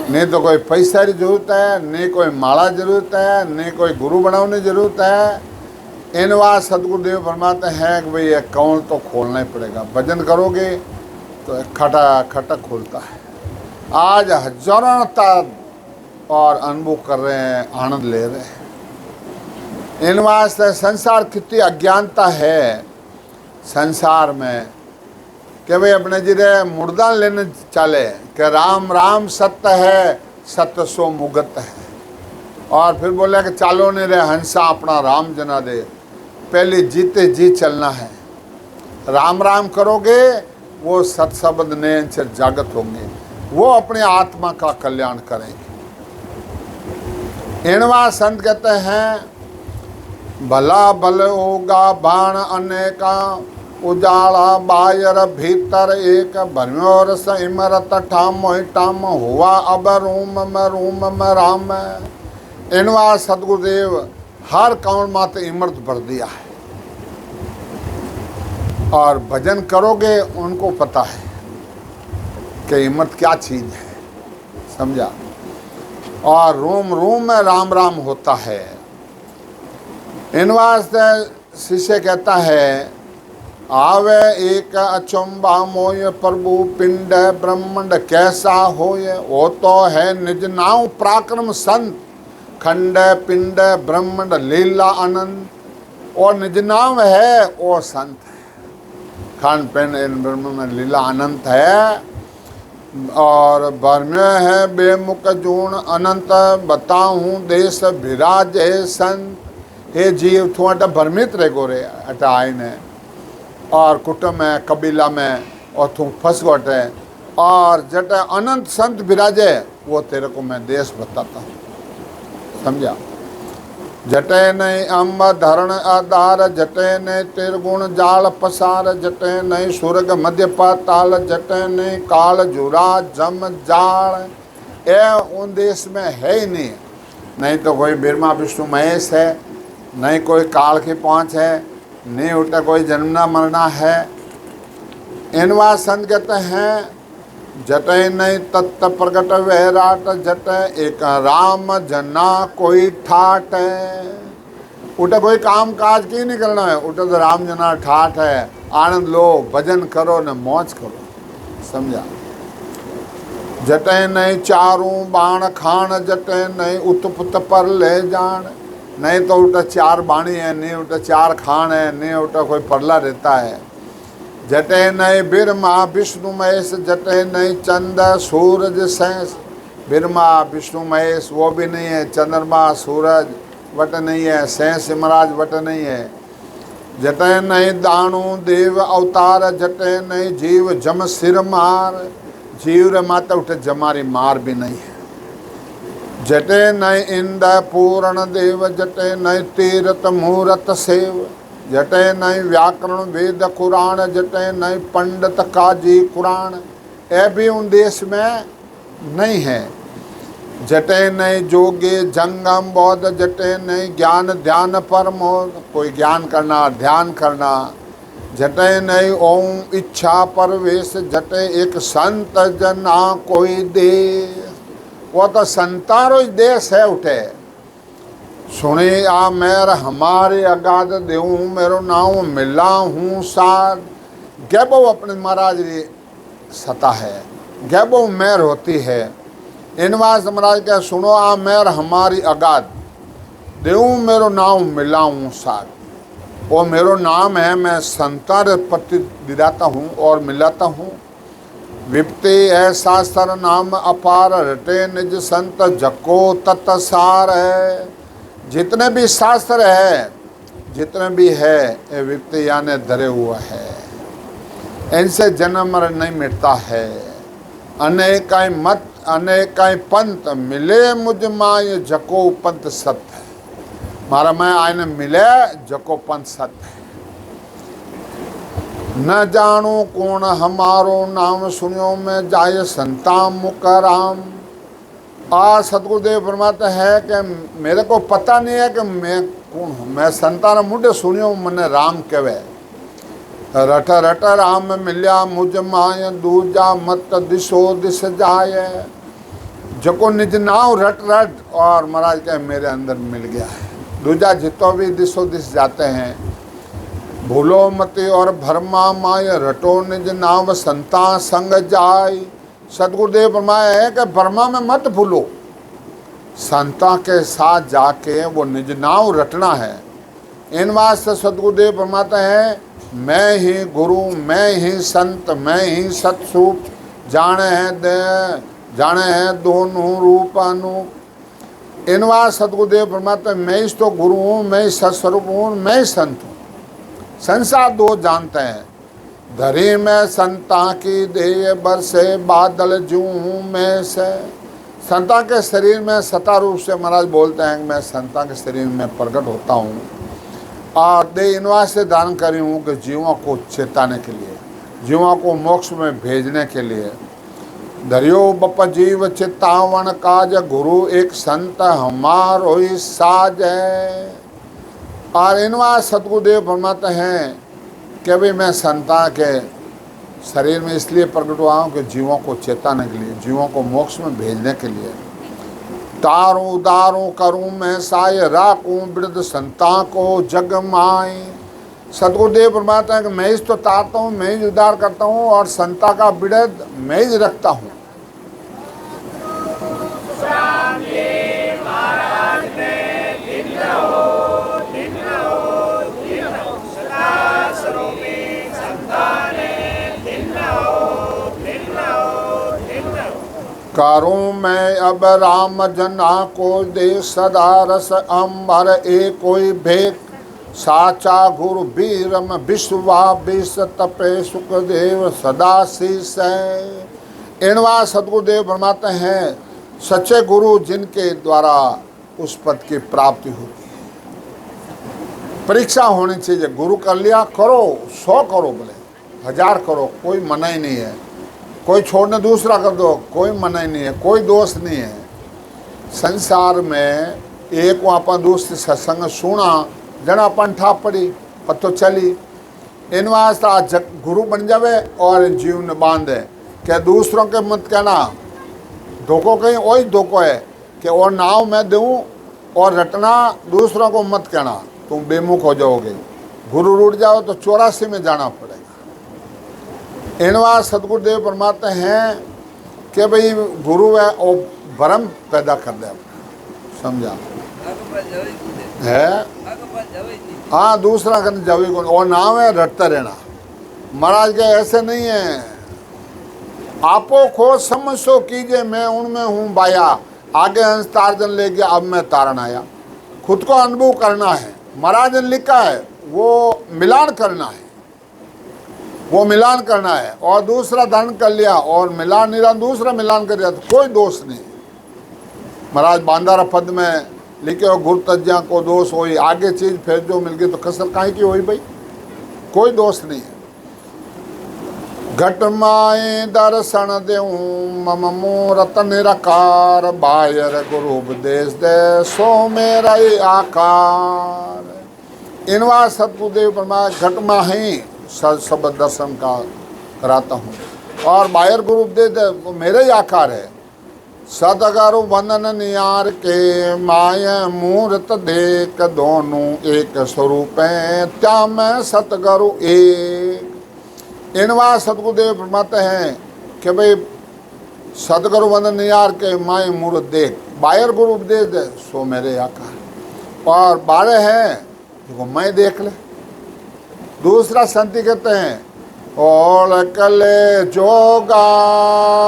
नहीं तो कोई पैसा की जरूरत है, नहीं कोई माला जरूरत है, नहीं कोई गुरु बनाने जरूरत है। इनवा सतगुरुदेव फरमाते हैं कि भाई ये कौन तो खोलना ही पड़ेगा। भजन करोगे तो खटक खटक खुलता है। आज हजारों और अनुभव कर रहे हैं, आनंद ले रहे हैं। इन वास्ते संसार कितनी अज्ञानता है संसार में कि भाई अपने जिरे मुर्दा लेने चले कि राम राम सत्य है, सत्य सो मुगत है। और फिर बोले कि चालो नहीं रहे हंसा अपना राम जना दे, पहले जीते जी चलना है। राम राम करोगे वो सत्शब्द नयन से जागत होंगे, वो अपने आत्मा का कल्याण करेंगे। इनवा संत कहते हैं भला भल होगा बाण अनेका, उजाला बायर भीतर एक, भरम्योर इमरत ठाम टाम, हुआ अब रूम में राम। इनवा सदगुरुदेव हर कौन मात इमरत भर दिया है। और भजन करोगे उनको पता है कि इमरत क्या चीज़ है, समझा। और रूम रूम में राम राम होता है। इन वास्ते शिष्य कहता है आवे एक अचंबा मोय, प्रभु पिंड ब्रह्मंड कैसा होय। वो तो है निज नाव पराक्रम संत, खंड पिंड ब्रह्मंड लीला आनंद। और निज नाम है वो संत है, खंड पिंड ब्रह्मंड लीला अनंत है। और बर्म्य है बेमुख जूण अनंत, बताऊँ देश विराज है संत। हे जीव थू अट भ्रमित रे गोरे अट आए ने और कुटुंब में कबीला में और तू फंस गए। और जट अनंत संत विराजे वो तेरे को मैं देश बताता हूँ, समझा। जटे नहीं अम्ब धरण आधार, जटे नहीं तिरगुण जाल पसार, जटे नहीं सुर्ग मध्य पाताल, जटे नहीं काल जुरा जम जाल। ये उन देश में है ही नहीं। नहीं तो कोई ब्रह्मा विष्णु महेश है, नहीं कोई काल की पहुँच है, नहीं उल्टा कोई जन्मना मरना है। इनवा संत कहते हैं जटे नहीं तत्त प्रकट वैराट, जटे एक राम जना कोई ठाट है। उठे कोई काम काज की नहीं करना है, उठे तो राम जना ठाट है। आनंद लो, भजन करो न मौज करो, समझा। जटे नहीं चारों बाण खान, जटे नहीं उत्पुत पर ले जान। नहीं तो उठा चार बाणी है, नहीं उठा चार खान है, नहीं उठा कोई परला रहता है। जटे नहीं ब्रह्मा विष्णु महेश, जटे नहीं चंद सूरज सेंस। ब्रह्मा विष्णु महेश वो भी नहीं है, चंद्रमा सूरज वट नहीं है, सेंस महाराज वट नहीं है। जटे नहीं दानु देव अवतार, जटे नहीं जीव जम सिर मार। जीव रे माता उठे जमारी मार भी नहीं है। जटे नहीं इंद पूर्ण देव, जटे नहीं तीरथ मूरत सेव। जटे नहीं व्याकरण वेद कुरान, जटे नहीं पंडित काजी कुरान। ये भी उन देश में नहीं है। जटे नहीं जोगे जंगम बौद्ध, जटे नहीं ज्ञान ध्यान परमोद। कोई ज्ञान करना ध्यान करना। जटे नहीं ओम इच्छा परवेश, जटे एक संत जना कोई देश। वो तो संतारो देश है उठे। सुने आ मेर हमारे अगाध देऊँ, मेरो नाम मिला हूँ साध। गैबो अपने महाराज री सता है, गैबो मेर होती है। इनवास महाराज क्या सुनो आ मेर हमारी अगाध देऊँ, मेरो नाम मिला हूँ साध। वो मेरो नाम है, मैं संतार पति दिलाता हूँ और मिलाता हूँ। विपते है शास्त्र नाम अपार, रटे निज संत जको तत्सार है। जितने भी शास्त्र है, जितने भी है, ये विपत्ति यानी धरे हुआ है। इनसे जन्म मरण नहीं मिटता है। अनेकाई मत अनेकाई पंथ, मिले मुझ माय जको पंथ सत्य है। मारा मैं आयने मिले जको पंथ सत्य है। न जानो कौन हमारो नाम, सुनियो मैं जाय संताम मुकराम। आ सतगुरुदेव फरमाते हैं कि मेरे को पता नहीं है कि मैं कौन हूँ। मैं संतान मुझे सुनियो मने राम कहवे। रट रट राम मिल्या मुझ माय, दूजा मत दिशो दिश जाय। जको निज नाव रट रट और महाराज के मेरे अंदर मिल गया है। दूजा जितो भी दिशो दिश जाते हैं। भूलो मति और भरमा माय, रटो निज नाम संता संग जाय। सतगुरुदेव फरमाया है कि ब्रह्मा में मत भूलो संता के साथ जाके वो निज नाव रटना है। इन वास्ते सतगुरुदेव फरमाते हैं, मैं ही गुरु, मैं ही संत, मैं ही सतस्वरूप, जाने हैं दोनों रूप अनूप। इन वास्ते सतगुरुदेव फरमाते हैं, मैं ही तो गुरु हूँ, मैं ही सत्स्वरूप हूँ, मैं ही संत हूँ। संसार दो जानते हैं। धरी में संता की देह बरसे बादल जूं में से। संता के शरीर में सता रूप से महाराज बोलते हैं कि मैं संता के शरीर में प्रकट होता हूँ और देह इनवा से दान करी हूँ कि जीवों को चेताने के लिए, जीवों को मोक्ष में भेजने के लिए। धरियो बप जीव चित्तावन काज, गुरु एक संत हमारो ही साज है। और इनवा सतगुरुदेव फरमाते हैं कि भाई मैं संता के शरीर में इसलिए प्रकट हुआ हूँ कि जीवों को चेताने के लिए, जीवों को मोक्ष में भेजने के लिए। तारूं दारूं करूं मैं साय, राखूं वृद्ध संता को जग माई। सतगुरुदेव फरमाते हैं कि मैं ही तो तारता हूँ, मैं ही उद्धार करता हूँ और संता का वृद्ध मैं ही रखता हूँ। करूं मैं अब राम जना को दे सदा रस अम्बर, एक कोई भेक साचा गुरु बीरम विश्वा विष तपे सुखदेव सदा शीस है। इनवा सतगुरुदेव फरमाते हैं, सच्चे गुरु जिनके द्वारा उस पद की प्राप्ति होती है। परीक्षा होनी चाहिए। गुरु कर लिया, करो 100 करो, बोले 1000 करो, कोई मना ही नहीं है। कोई छोड़ने दूसरा कर दो, कोई मना ही नहीं है, कोई दोष नहीं है। संसार में एक वहाँ दूसरे सत्संग सुना, जना अपन ठाप पड़ी पत्तो चली। इन वास्ते आज गुरु बन जावे और जीवन बांधे। क्या दूसरों के मत कहना, धोखो कहीं वही धोखो है कि और नाव मैं दूँ और रटना दूसरों को मत कहना, तुम बेमुख हो जाओगे। गुरु रूठ जाओ तो 84 में जाना पड़ेगा। इनवा सतगुरुदेव फरमाते हैं कि भाई गुरु है और भ्रम पैदा कर दे, समझा है। हाँ, दूसरा करने जावे कौन, और नाम है रटता रहना। महाराज के ऐसे नहीं है। आपो खोज समझो कीजिए, मैं उनमें हूँ बाया, आगे अंश तारजन ले गया, अब मैं तारण आया। खुद को अनुभव करना है। महाराज ने लिखा है वो मिलान करना है, वो मिलान करना है। और दूसरा धारण कर लिया और मिलान निरा दूसरा मिलान कर दिया तो कोई दोष नहीं। महाराज बांधारा पद में लिखे हो, गुरु तज्ञा को दोष होई, आगे चीज फिर जो मिल गई तो कसर काहे की होई भाई, कोई दोष नहीं है। घट माए दर्शन देऊं मम मूरत निराकार, बायर गुरु उपदेश दे सो मेरा आकार। इनवा सतगुरुदेव परमात्मा घट माही सब दर्शन का कराता हूँ और बाहर गुरु उपदेश दे मेरा ही आकार है। सदगरु वंदन नियार के, माय मूर्त देख दोनों एक स्वरूप है, त्या मैं सतगरु एक। इनवा सतगुरुदेव फरमाते हैं कि भाई सदगुरु वंदन नियार के, माय मूर्त देख, बाहर गुरु उपदेश दे सो मेरे आकार। और बारह है देखो मैं देख ले। दूसरा संति कहते हैं, ओल कले जोगा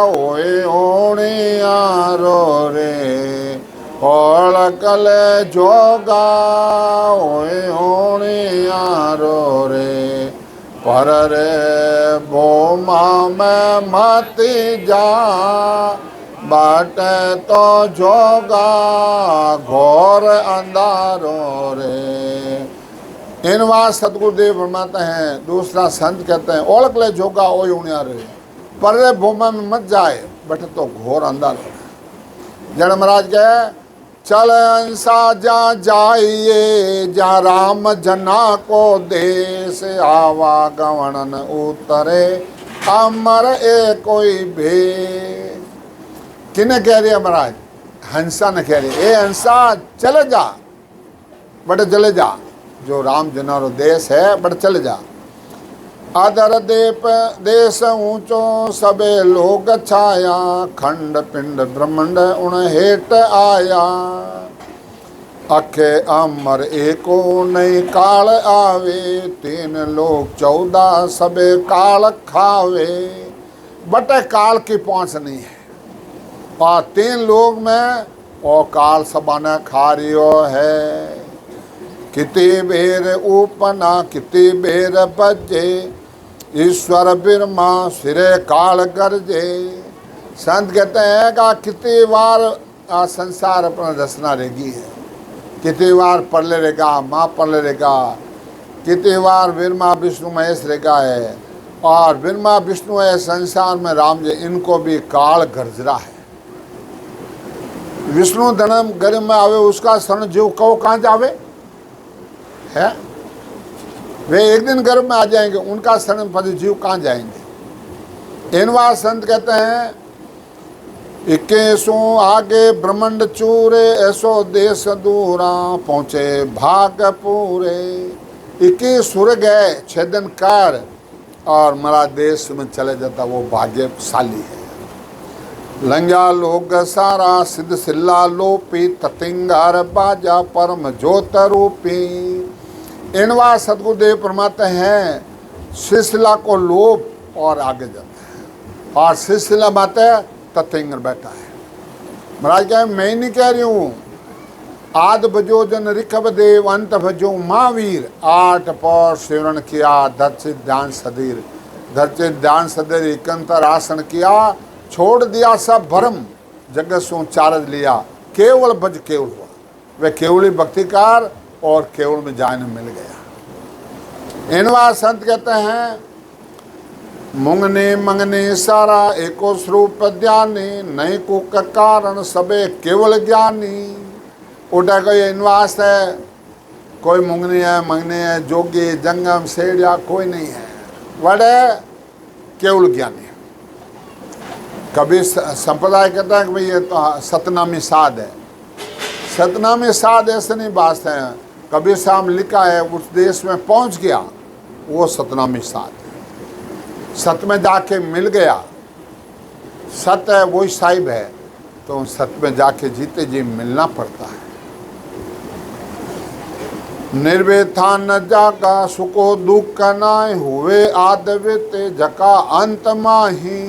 ओए ओणियारो रे, ओल कले जोगा ओए ओणियारो रे, पर रे भोमा में मती जा, बाटे तो जोगा घोर अंधारो रे। इनवा सतगुरुदेव फरमाते हैं, दूसरा संत कहते हैं, ओळख ले जोगा ओ यूनिया रे, पर रे भूमा में मत जाए, बट तो घोर अंधार हो। जन महाराज कहे, चल अंसा जा जाइए, जा राम जना को देश, आवा गवणन उतरे अमर ए कोई भेद। किने कह रही है महाराज? हंसा ने कह रही है, ए हंसा चले जा, बट चले जा, जो राम जनारो देश है बट चले जा। आदर देप देश ऊंचो सबे लोग छाया, खंड पिंड ब्रह्मंड उन हेठ आया। अखे अमर एको नई काल आवे, तीन लोग 14 सबे काल खावे। बटे काल की पहुंच नहीं है, और 3 लोग में और काल सबाना खा रियो है। किति बेर उपना किति बेर बजे, ईश्वर बिरमा सिरे काल गरजे। संत कहते हैं कि कितनी बार संसार अपना रचना रहेगी है, कितनी बार पढ़ले रहेगा, माँ पढ़ले रहेगा, कितनी बार बिरमा विष्णु महेश रहेगा है। और बिरमा विष्णु है संसार में राम जी, इनको भी काल गरजरा है। विष्णु धर्म गर्भ में आवे, उसका शरण जीव कहो कहाँ जावे है। वे एक दिन गर्भ में आ जाएंगे, उनका शरण पद जीव कहाँ जाएंगे। इनवा संत कहते हैं 21 आगे ब्रह्मंड चूरे, ऐसो देश दूरा पहुँचे भाग पूरे। 21 स्वर्ग है छेदन कर, और मरा देश में चले जाता वो भाग्यशाली है। लंग्या लोग सारा सिद्ध सिल्ला लोपी, ततिंगार बाजा परम ज्योत रूपी। इनवा सतगुरुदेव परमात्मा हैं सिलसिला को लोप और आगे जाता है, और सिलसिला माते ततिंगर बैठा है। महाराज क्या मैं नहीं कह रही हूँ, आद भजो जन रिखब देव अंत भजो महावीर। 8 पौर सेवन किया धरचित ध्यान सदीर, धरचित ध्यान सदीर एकंतर आसन किया। छोड़ दिया सब भरम जगत सो चारज लिया, केवल भज केवल हुआ। वे केवली भक्तिकार और केवल में जाने मिल गया। इनवा संत कहते हैं मुंगने मंगने सारा एको स्वरूप ज्ञानी, नहीं को कारण सबे केवल ज्ञानी। उठा कोई इनवास है, कोई मुंगनी है मंगने है, जोगी जंगम सेड़िया कोई नहीं है, बड़े केवल ज्ञानी। कभी संप्रदाय कहता है कि भाई ये तो सतनामी साध है। सतनामी साध ऐसे नहीं बात है, कबीर साहब लिखा है उस देश में पहुंच गया वो सतनामी साध है। सत में जाके मिल गया, सत है वही साहिब है, तो सत में जाके जीते जी मिलना पड़ता है। निर्वेथा न जागा सुको दुख नाय, हुए आदवित जका अंत माही।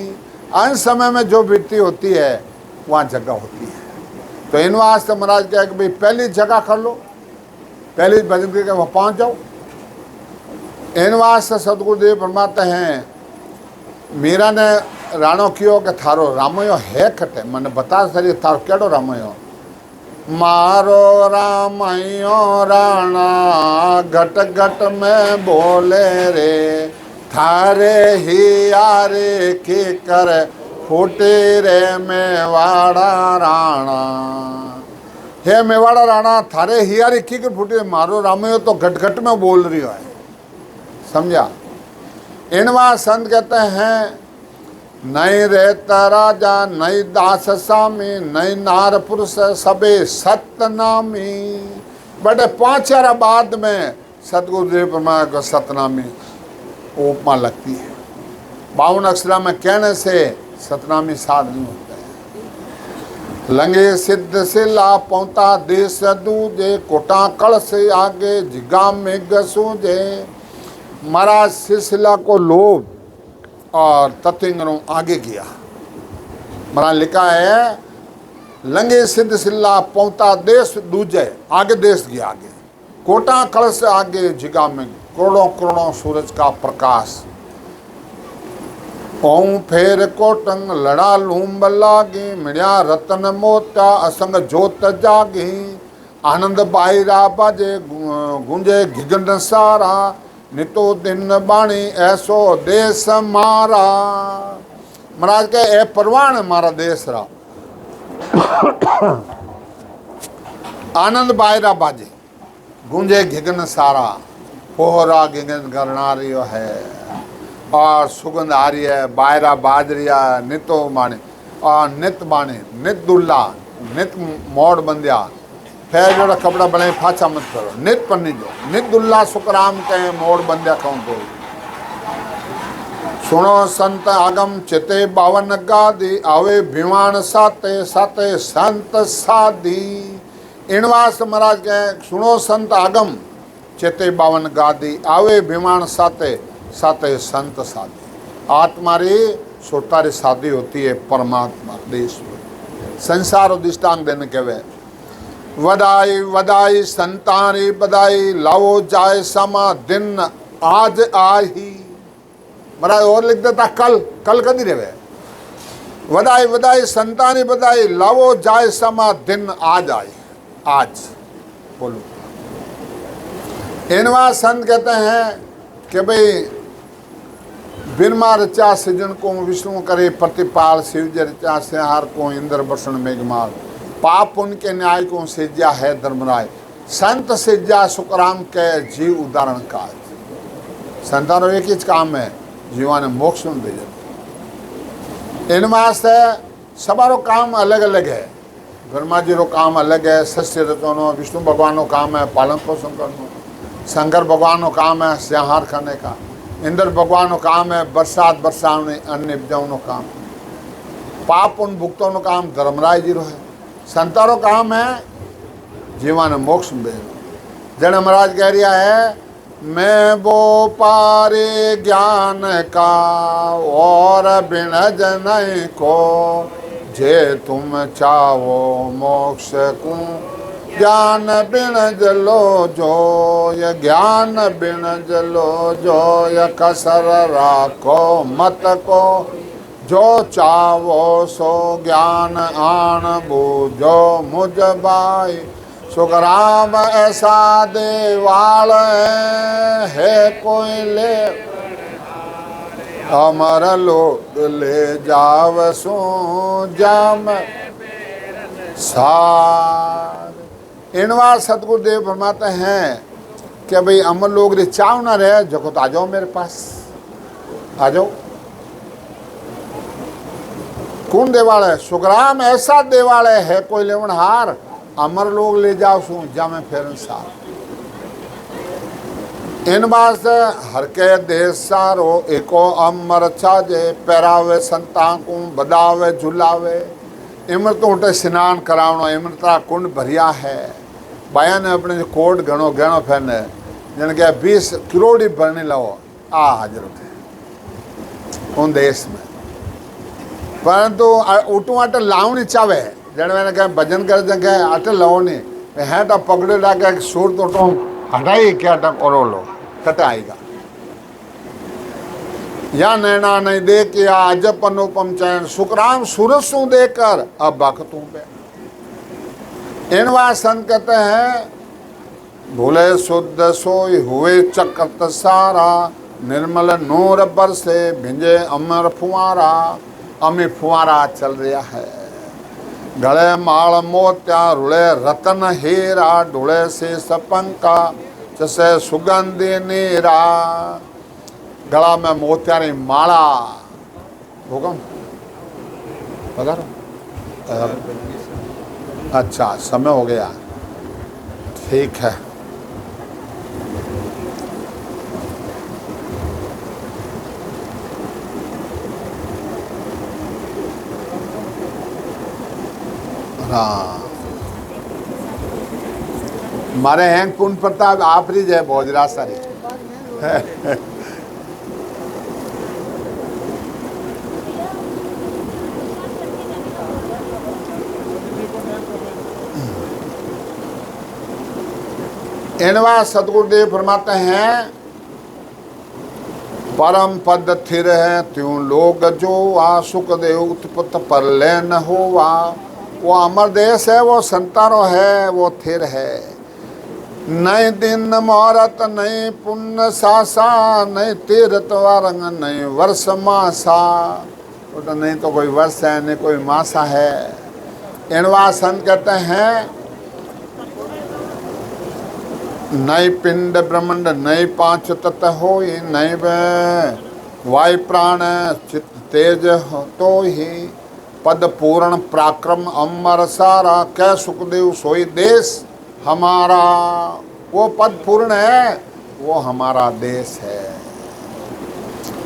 अंत समय में जो वृत्ति होती है वहाँ जगह होती है। तो इन वास्ते महाराज क्या कि भाई पहली जगह कर लो, पहली भजन करके वहाँ पहुँच जाओ। इन वास्ते सतगुरुदेव परमात्मा हैं। मीरा ने राणो कियो कि थारो रामयो है कटे, मैंने बता सरी थारो केड़ो रामयो। मारो रामयो राणा घट घट में बोले रे, थारे ही यारे के कर फूटे रे मेवाड़ा राणा। हे मेवाड़ा राणा थारे ही यारे की कर फूटे, मारो रामयो तो घट घट में बोल रही है। समझा। इनवा संत कहते हैं नहीं रहता राजा नहीं दास स्वामी, नहीं नार पुरुष सबे सतनामी। बड़े 5 बाद में सतगुरुदेव परमात्मा को सतनामी उपमा लगती है। 52 अक्षरा में कहने से सतनामी साध नहीं होता है। लंगे सिद्ध सिला पौता देश दूजे, कोटा कल से आगे जिगा में गसूजे। महाराज सिलसिला को लोभ और तत्विंगरों आगे किया। महाराज लिखा है लंगे सिद्ध सिल्ला पौता देश दूजे, आगे देश गया आगे। कोटा कल से आगे जिगा में करोड़ों करोड़ों सूरज का प्रकाश। ओं फेर कोटंग लड़ा लूम लागी, मिड़िया रतन मोता असंग जोत जागी। आनंद बाईरा बाजे गुंजे घिगन सारा, नितो दिन बाणी ऐसो देश मारा। महाराज के ए परवान मारा देश रा। आनंद बायरा बाजे गूंजे घिगन सारा, पोहरा घिगन गरना रही है और सुगंध आ रही है, बायरा बाज रही है। नितो बाणी और नित बाणी नित दुल्ला नित मोड़ बंदिया। फिर जो कपड़ा बने फाचा मत करो, नित पन्नी जो नित दुल्ला सुखराम कहें मोड़ बंदिया कहूँ तो सुनो संत आगम चिते बावन गादी आवे भिवाण साते साते संत साधी। इनवास महाराज कहे सुनो संत आगम चिते बावन गादी आवे भिवाण साते साते संत साधी। आत्मा री सोतारी शादी होती है परमात्मा देश में। संसार दृष्टांग देने के वे वदाई वदाई संतारी बदाई लाओ जाए समा दिन आज आही। महाराज और लिख देता कल कल कदी रहे वदाई वदाई संतानी बदाई लाओ जाए समा दिन आज आए आज। बोलो इनवा संत कहते हैं कि भाई बिनमा रचा सृजन को विष्णु करे प्रतिपाल शिवज रचा संहार को इंद्र बसन मेघमाल पाप उनके न्याय को सिज्जा है धर्मराय संत सिज्जा सुखराम के जीव उदाहरण का। संतानों एक ही काम है जीवा ने मोक्ष में भेजा। इनमें से सबारो काम अलग अलग है। ब्रह्मा जी रो काम अलग है सस्य रचनो, विष्णु भगवान नो काम है पालन पोषण करनो, शंकर भगवान नो काम है संहार करने का, इंद्र भगवान नो काम है बरसात बरसावने अन्न उपजाऊ नो काम, पाप उन भुगतों नो काम धर्मराय जी रो है। संतारो काम है जीवा ने मोक्ष में भेजना। जन महाराज कह रहा है मैं वो पारे ज्ञान का और बिन जन को जे तुम चाहो मोक्ष को ज्ञान बिन जलो जो ये ज्ञान बिन जलो जो ये कसर राखो मत को जो चाहो सो ज्ञान आन बूझो मुझ बाई। सुखराम ऐसा देवाल है कोई ले अमर लोग ले जाव सो जाम सार। इनवा सतगुरुदेव फरमाते हैं कि भाई अमर लोग रे चाव ना रहे जो तो आ जाओ मेरे पास आ जाओ। कौन देवाल है? सुखराम ऐसा देवाल है कोई लेवन हार अमर लोग ले जाओ सू जा में फेरन सार। इन बात हर के देश सारो एको अमर छाजे पैरावे संता को बदावे झुलावे। इमर तो उठे स्नान करावनो इमरता कुंड भरिया है। बाया ने अपने जो कोट घणो गहणो फैने जन के 20 करोड़ भरने लो आ हाजिर थे उन देश में। परंतु उठू आटे लावनी चावे जन मैंने कहा भजन कर जगह आटे लावनी है तो पकड़े डाके सूर तो हटाई क्या टक और लो कटाएगा या नैना नहीं दे के अजब अनुपम चैन सुखराम सूरज सू देकर अब बखतू पे। इनवा संत कहते हैं भूले शुद्ध सोई हुए चक्रत सारा निर्मल नूर बरसे भिंजे अमर फुआरा। अमी फुआरा चल रहा है गले माल मोत्या रुले रतन हीरा ढूले से सपंका जैसे सुगंधी नीरा। गला में मोतिया री माला हुक्म पधारो। अच्छा समय हो गया ठीक है। हाँ मारे हैं पूर्ण प्रताप आप री जय भोजरा सारी इनवा सतगुरुदेव फरमाते हैं परम पद थिर है त्यों लोग जो आ सुखदेव उत्पत्त पर ले न होवा। वो अमर देश है वो संतारो है वो थिर है। नई दिन मुहूर्त नई पुण्य सासा नई तीर्थ वारंग नई वर्ष मासा। तो नहीं तो कोई वर्ष है नहीं कोई मासा है। इनवा संत कहते हैं नई पिंड ब्रह्मांड नई पांच तत्व हो नई वायु प्राण चित्त तेज तो ही पद पूर्ण पराक्रम अमर सारा कै सुखदेव सोई देश हमारा। वो पद पूर्ण है वो हमारा देश है।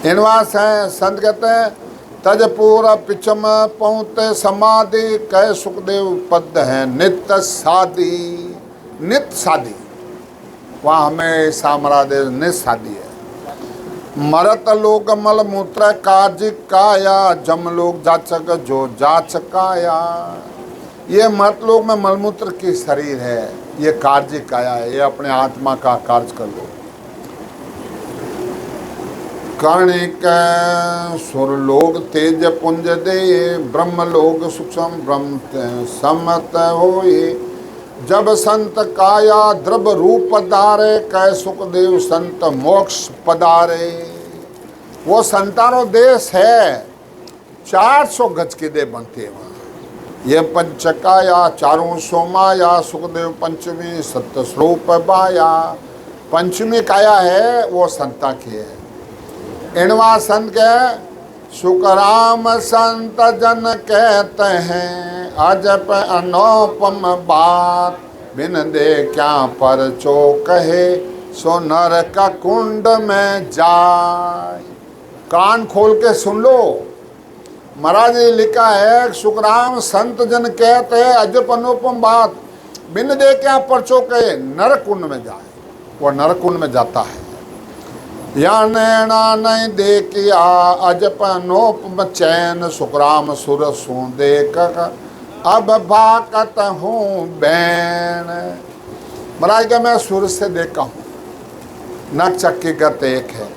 इनवास है। संत कहते हैं तज पूरा पिछम पहुँते समाधि कह सुखदेव पद है नित्य साधी। नित्य साधी वहाँ हमेशा महाराज नित्य साधी है। मरत लोग मल मूत्र कार्य काया जम लोग जाचक जो जाचकाया। ये मरत लोग में मलमूत्र की शरीर है, ये कार्य काया है, ये अपने आत्मा का कार्य कर लो। कर्णिक सुर लोग तेज पुंज दे ब्रह्म लोग सूक्ष्म ब्रह्म समत होए। जब संत काया द्रव रूप पधारे कह सुखदेव संत मोक्ष पधारे। वो संतानों देश है, 400 गज की दे बनती है वहाँ। ये पंचकाया चारों सोमाया सुखदेव पंचमी सत्य स्वरूप बाया। पंचमी काया है वो संता की है। इनवा संत के सुखराम संत जन कहते हैं अजब अनुपम बात बिन दे क्या परचो कहे सो नर का कुंड में जाए। कान खोल के सुन लो, महाराज ने लिखा है सुखराम संत जन कहते हैं अजब अनुपम बात बिन दे क्या परचो कहे नर कुंड में जाए। वो नर कुंड में जाता है। या नैना नहीं देखिया अजब अनुपम चैन सुखराम सुर सु देख अब भाकत हूँ बैन। महाराज का मैं सुर से देखा हूँ। नक चक्की गत एक है,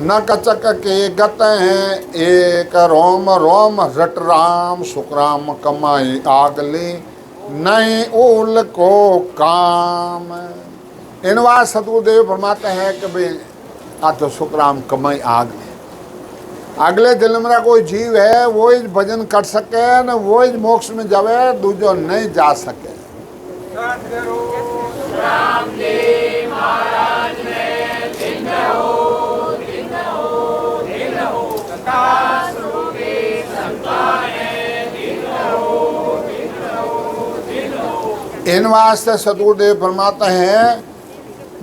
नक चक के गत हैं एक रोम रोम रट राम सुखराम कमाई आगली नहीं ऊल को काम। इनवा सतगुरुदेव फरमाते हैं कि भाई आ तो सुखराम कमाई आग ले। अगले जन्म में कोई जीव है वो ही भजन कर सके न वो ही मोक्ष में जावे, दूजो नहीं जा सके। इन वास्ते सतगुरुदेव फरमाते हैं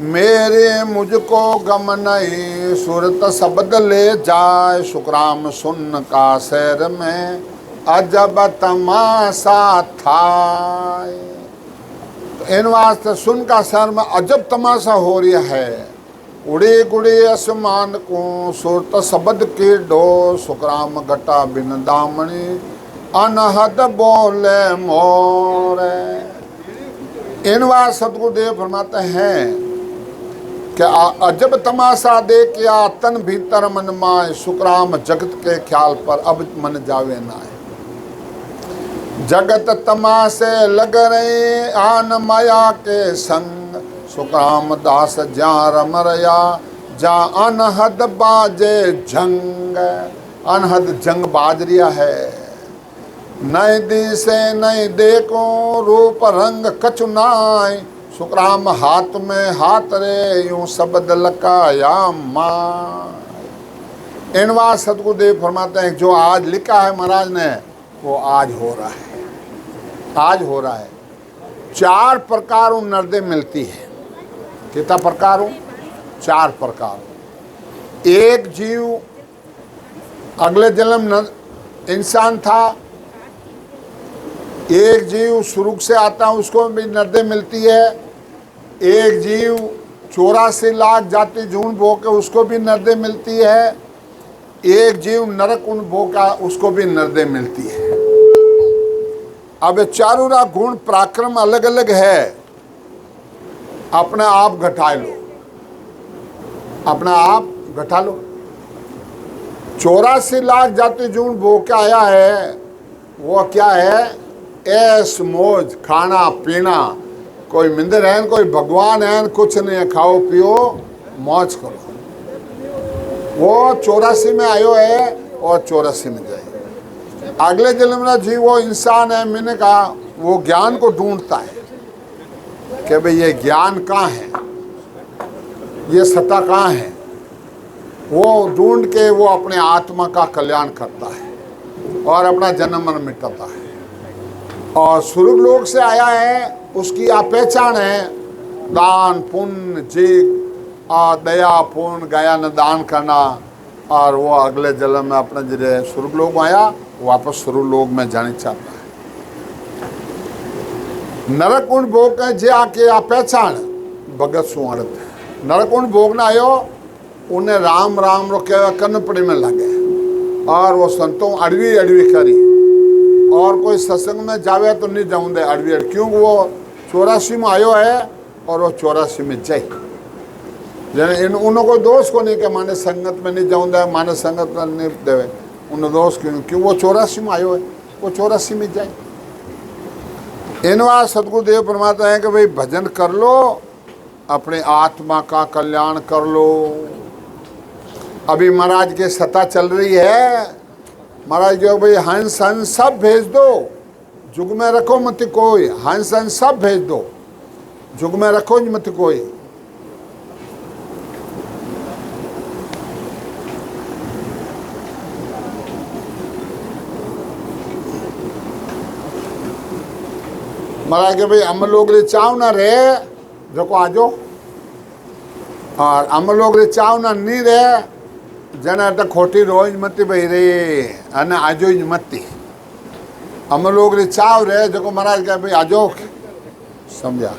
मेरे मुझको गम नहीं सूरत शब्द ले जाए सुखराम सुन का शहर में अजब तमाशा था। तो इन वास्ते सुन का शहर में अजब तमाशा हो रहा है। उड़ी गुड़ी आसमान को सूरत शब्द की डो सुखराम घटा बिन दामनी अनहद बोले मोर। इन वास्ते सतगुरुदेव फरमाते हैं कि अजब तमाशा दे क्या तन भीतर मन माए सुखराम जगत के ख्याल पर अब मन जावे नाए। जगत तमाशे लग रहे आन माया के संग सुखराम दास जा रम रया जा अनहद बाजे जंग। अनहद जंग बाज रिया है। नई दिसे नई देखो रूप रंग कचुनाई सुखराम हाथ में हाथ रे यूं शब्द लकाया माँ। इनवा सतगुरुदेव फरमाते हैं जो आज लिखा है महाराज ने वो आज हो रहा है। आज हो रहा है। 4 प्रकार नर्दे मिलती है। कितना प्रकार हो? 4 प्रकार। एक जीव अगले जन्म इंसान था, एक जीव सुरुग से आता है उसको भी नर्दे मिलती है, एक जीव 84 लाख जाति जून भोग के उसको भी नर्दे मिलती है, एक जीव नरक उन भोग का उसको भी नर्दे मिलती है। अब चारों गुण पराक्रम अलग अलग है, अपने आप घटा लो, अपना आप घटा लो। 84 लाख जाति जून भोग के आया है, वो क्या है? ऐश मौज खाना पीना, कोई मंदिर है कोई भगवान है कुछ नहीं है, खाओ पियो मौज करो। वो 84 में आयो है और 84 में जाए। अगले जन्म में जीव वो इंसान है, मैंने कहा वो ज्ञान को ढूंढता है कि भाई ये ज्ञान कहाँ है, ये सत्ता कहाँ है। वो ढूंढ के वो अपने आत्मा का कल्याण करता है और अपना जन्म मरण मिटाता है। और स्वर्ग लोक से आया है, उसकी आप पहचान है दान पुण्य जीव और दया पूर्ण ज्ञान दान करना, और वो अगले जन्म में अपने जरिए स्वर्ग लोग आया, वापस स्वर्ग लोग में जाने चाहता है। नरकुंड भोग के जे आके आ पहचान भगत सुआड़त नरकुंड भोग ना आयो उन्हें राम राम रो के कन्नपड़ी में लगे और वो संतों अड़वी अड़वी करी और कोई सत्संग में जावे तो नहीं जाऊँ दे अड़वी क्यों वो 84 में आयो है और वो 84 में जाए इन उन्हों कोई दोष को नहीं कि माने संगत में नहीं जाऊँ दे माने संगत में नहीं देवे उन्हें दोष क्यों वो 84 में आयो है वो 84 में जाए। इनवा सदगुरुदेव परमात्मा है कि भाई भजन कर लो अपने आत्मा का कल्याण कर लो। अभी महाराज की सत्ता चल रही है, महाराज जो भाई हंस हंस सब भेज दो जुग में रखो मत कोई, हंस हंस सब भेज दो जुग में रखो मत कोई। महाराज के भाई हम लोग रे चाव ना रहे जो को आजो और हम लोग रे चाव ना नहीं रहे जना तो खोटी रोज मती भाई रे अने आजो ही मती हम लोग रे चाव रहे जो को महाराज के भाई आजो समझा।